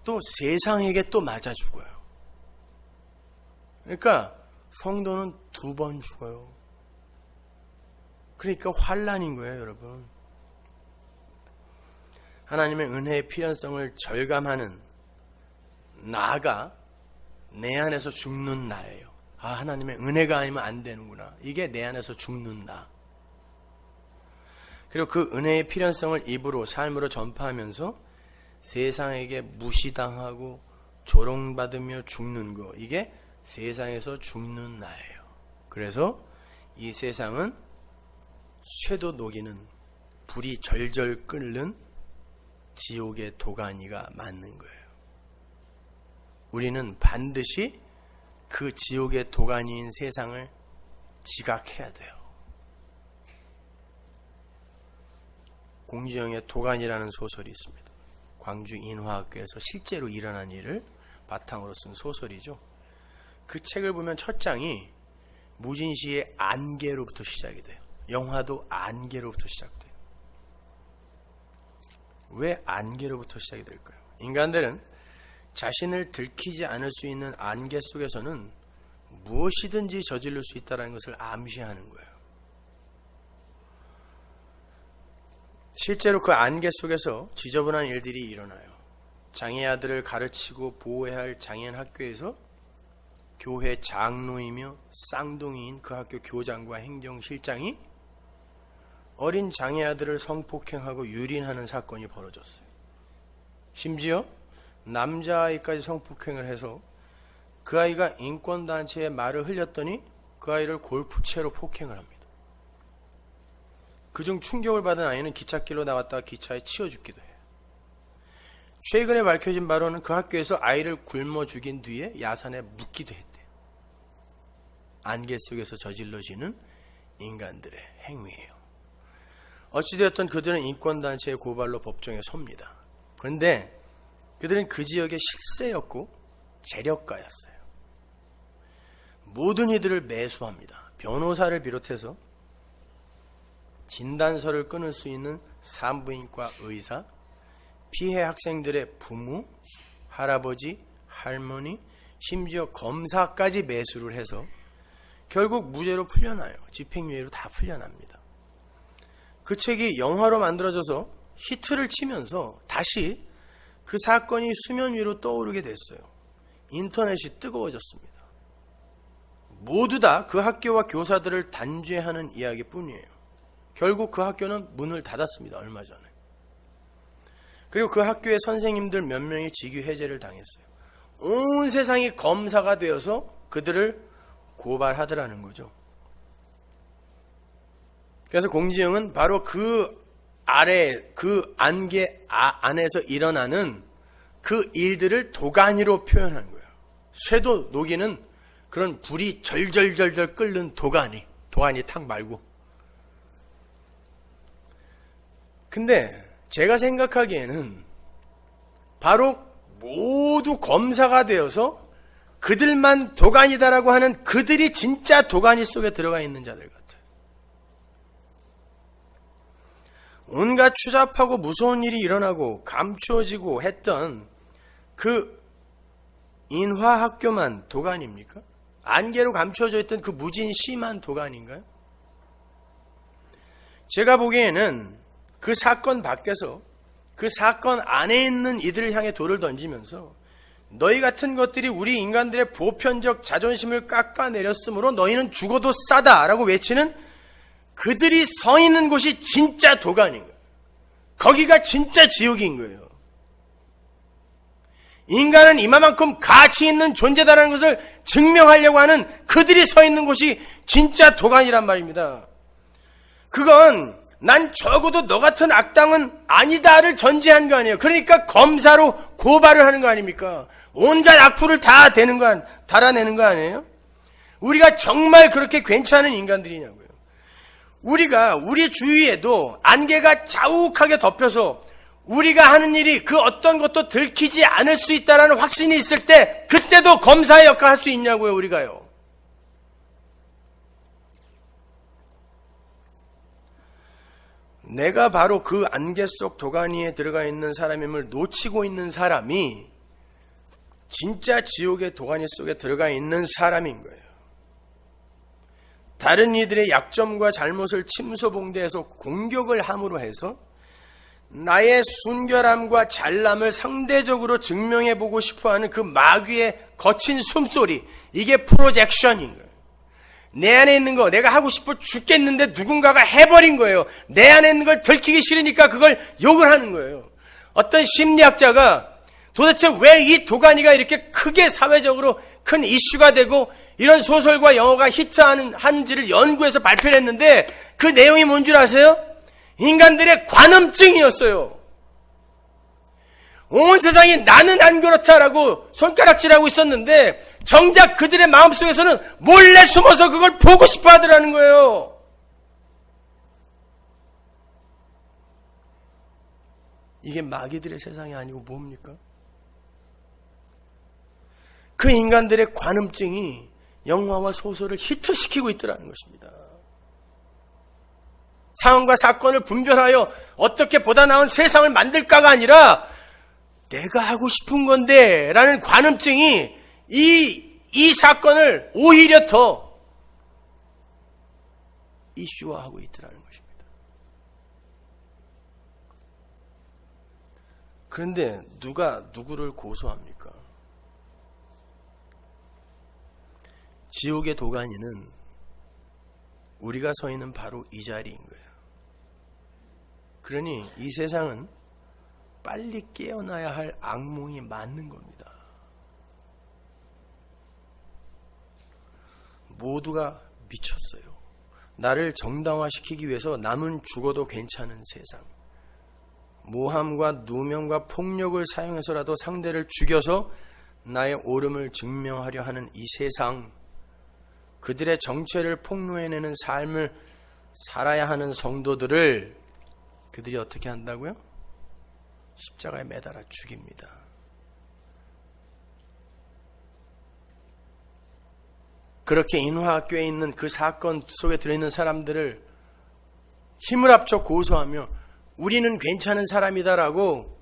또 세상에게 또 맞아 죽어요. 그러니까 성도는 2번 죽어요. 그러니까 환난인 거예요, 여러분. 하나님의 은혜의 필연성을 절감하는 나가 내 안에서 죽는 나예요. 아, 하나님의 은혜가 아니면 안 되는구나. 이게 내 안에서 죽는 나. 그리고 그 은혜의 필연성을 입으로, 삶으로 전파하면서 세상에게 무시당하고 조롱받으며 죽는 거, 이게 세상에서 죽는 나예요. 그래서 이 세상은 쇠도 녹이는, 불이 절절 끓는 지옥의 도가니가 맞는 거예요. 우리는 반드시 그 지옥의 도가니인 세상을 지각해야 돼요. 공지영의 도가니라는 소설이 있습니다. 광주 인화학교에서 실제로 일어난 일을 바탕으로 쓴 소설이죠. 그 책을 보면 첫 장이 무진시의 안개로부터 시작이 돼요. 영화도 안개로부터 시작돼요. 왜 안개로부터 시작이 될까요? 인간들은 자신을 들키지 않을 수 있는 안개 속에서는 무엇이든지 저지를 수 있다는 것을 암시하는 거예요. 실제로 그 안개 속에서 지저분한 일들이 일어나요. 장애 아들을 가르치고 보호해야 할 장애인 학교에서 교회 장로이며 쌍둥이인 그 학교 교장과 행정실장이 어린 장애 아들을 성폭행하고 유린하는 사건이 벌어졌어요. 심지어 남자아이까지 성폭행을 해서 그 아이가 인권단체에 말을 흘렸더니 그 아이를 골프채로 폭행을 합니다. 그중 충격을 받은 아이는 기찻길로 나갔다가 기차에 치여 죽기도 해요. 최근에 밝혀진 바로는 그 학교에서 아이를 굶어 죽인 뒤에 야산에 묻기도 했대요. 안개 속에서 저질러지는 인간들의 행위예요. 어찌되었든 그들은 인권단체의 고발로 법정에 섭니다. 그런데 그들은 그 지역의 실세였고 재력가였어요. 모든 이들을 매수합니다. 변호사를 비롯해서 진단서를 끊을 수 있는 산부인과 의사, 피해 학생들의 부모, 할아버지, 할머니, 심지어 검사까지 매수를 해서 결국 무죄로 풀려나요. 집행유예로 다 풀려납니다. 그 책이 영화로 만들어져서 히트를 치면서 다시 그 사건이 수면 위로 떠오르게 됐어요. 인터넷이 뜨거워졌습니다. 모두 다 그 학교와 교사들을 단죄하는 이야기뿐이에요. 결국 그 학교는 문을 닫았습니다. 얼마 전에. 그리고 그 학교의 선생님들 몇 명이 직위 해제를 당했어요. 온 세상이 검사가 되어서 그들을 고발하더라는 거죠. 그래서 공지영은 바로 그 아래, 그 안개 안에서 일어나는 그 일들을 도가니로 표현한 거예요. 쇠도 녹이는 그런 불이 절절절절 끓는 도가니 탕 말고. 근데 제가 생각하기에는 바로 모두 검사가 되어서 그들만 도가니다라고 하는 그들이 진짜 도가니 속에 들어가 있는 자들 같아요. 온갖 추잡하고 무서운 일이 일어나고 감추어지고 했던 그 인화학교만 도가니입니까? 안개로 감추어져 있던 그 무진시만 도가니인가요? 제가 보기에는 그 사건 밖에서 그 사건 안에 있는 이들을 향해 돌을 던지면서 너희 같은 것들이 우리 인간들의 보편적 자존심을 깎아내렸으므로 너희는 죽어도 싸다라고 외치는 그들이 서 있는 곳이 진짜 도가니인 거예요. 거기가 진짜 지옥인 거예요. 인간은 이만큼 가치 있는 존재다라는 것을 증명하려고 하는 그들이 서 있는 곳이 진짜 도가니란 말입니다. 그건 난 적어도 너 같은 악당은 아니다를 전제한 거 아니에요. 그러니까 검사로 고발을 하는 거 아닙니까? 온갖 악플을 다 달아내는 거 아니에요? 우리가 정말 그렇게 괜찮은 인간들이냐고요. 우리가 우리 주위에도 안개가 자욱하게 덮여서 우리가 하는 일이 그 어떤 것도 들키지 않을 수 있다는 확신이 있을 때 그때도 검사의 역할을 할 수 있냐고요, 우리가요. 내가 바로 그 안개 속 도가니에 들어가 있는 사람임을 놓치고 있는 사람이 진짜 지옥의 도가니 속에 들어가 있는 사람인 거예요. 다른 이들의 약점과 잘못을 침소봉대해서 공격을 함으로 해서 나의 순결함과 잘남을 상대적으로 증명해보고 싶어하는 그 마귀의 거친 숨소리, 이게 프로젝션인 거예요. 내 안에 있는 거 내가 하고 싶어 죽겠는데 누군가가 해버린 거예요. 내 안에 있는 걸 들키기 싫으니까 그걸 욕을 하는 거예요. 어떤 심리학자가 도대체 왜 이 도가니가 이렇게 크게 사회적으로 큰 이슈가 되고 이런 소설과 영화가 히트하는지를 연구해서 발표를 했는데 그 내용이 뭔 줄 아세요? 인간들의 관음증이었어요. 온 세상이 나는 안 그렇다라고 손가락질하고 있었는데 정작 그들의 마음속에서는 몰래 숨어서 그걸 보고 싶어 하더라는 거예요. 이게 마귀들의 세상이 아니고 뭡니까? 그 인간들의 관음증이 영화와 소설을 히트시키고 있더라는 것입니다. 상황과 사건을 분별하여 어떻게 보다 나은 세상을 만들까가 아니라 내가 하고 싶은 건데 라는 관음증이 이 사건을 오히려 더 이슈화하고 있더라는 것입니다. 그런데 누가 누구를 고소합니까? 지옥의 도가니는 우리가 서 있는 바로 이 자리인 거예요. 그러니 이 세상은 빨리 깨어나야 할 악몽이 맞는 겁니다. 모두가 미쳤어요. 나를 정당화시키기 위해서 남은 죽어도 괜찮은 세상. 모함과 누명과 폭력을 사용해서라도 상대를 죽여서 나의 옳음을 증명하려 하는 이 세상. 그들의 정체를 폭로해내는 삶을 살아야 하는 성도들을 그들이 어떻게 한다고요? 십자가에 매달아 죽입니다. 그렇게 인화학교에 있는 그 사건 속에 들어있는 사람들을 힘을 합쳐 고소하며 우리는 괜찮은 사람이다라고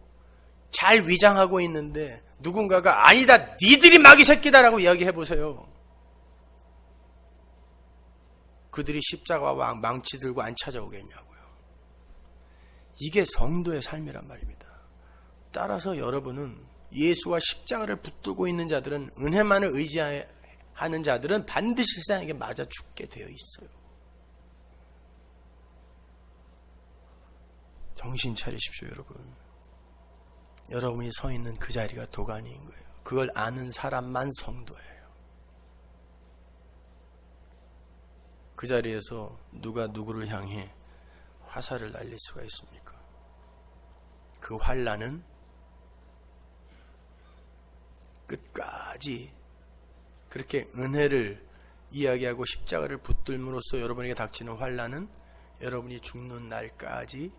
잘 위장하고 있는데 누군가가 아니다, 니들이 마귀 새끼다라고 이야기해보세요. 그들이 십자가와 망치 들고 안 찾아오겠냐고요. 이게 성도의 삶이란 말입니다. 따라서 여러분은 예수와 십자가를 붙들고 있는 자들은, 은혜만을 의지하는 자들은 반드시 세상에게 맞아 죽게 되어 있어요. 정신 차리십시오, 여러분. 여러분이 서 있는 그 자리가 도가니인 거예요. 그걸 아는 사람만 성도예요. 그 자리에서 누가 누구를 향해 화살을 날릴 수가 있습니까? 그 환난은 끝까지 그렇게 은혜를 이야기하고 십자가를 붙들므로써 여러분에게 닥치는 환난은 여러분이 죽는 날까지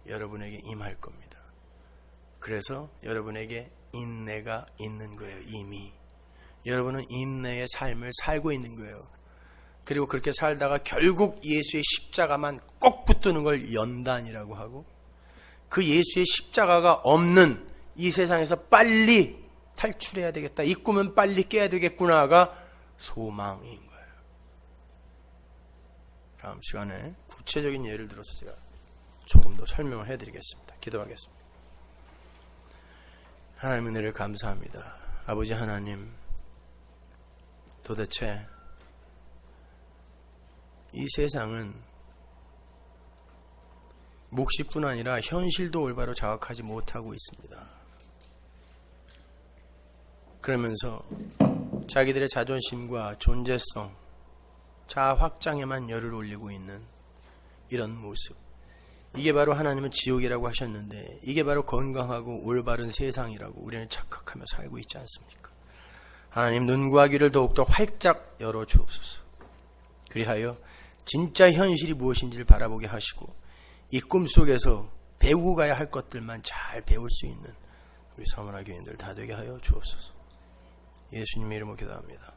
여러분에게 임할 겁니다. 그래서 여러분에게 인내가 있는 거예요. 이미 여러분은 인내의 삶을 살고 있는 거예요. 그리고 그렇게 살다가 결국 예수의 십자가만 꼭 붙드는 걸 연단이라고 하고, 그 예수의 십자가가 없는 이 세상에서 빨리 탈출해야 되겠다, 이 꿈은 빨리 깨야 되겠구나가 소망인 거예요. 다음 시간에 구체적인 예를 들어서 제가 조금 더 설명을 해드리겠습니다. 기도하겠습니다. 하나님의 은혜를 감사합니다. 아버지 하나님, 도대체 이 세상은 묵시뿐 아니라 현실도 올바로 자각하지 못하고 있습니다. 그러면서 자기들의 자존심과 존재성, 자아 확장에만 열을 올리고 있는 이런 모습, 이게 바로 하나님은 지옥이라고 하셨는데 이게 바로 건강하고 올바른 세상이라고 우리는 착각하며 살고 있지 않습니까? 하나님, 눈과 귀를 더욱더 활짝 열어 주옵소서. 그리하여 진짜 현실이 무엇인지를 바라보게 하시고 이 꿈속에서 배우고 가야 할 것들만 잘 배울 수 있는 우리 서문화 교인들 다 되게 하여 주옵소서. 예수님의 이름으로 기도합니다.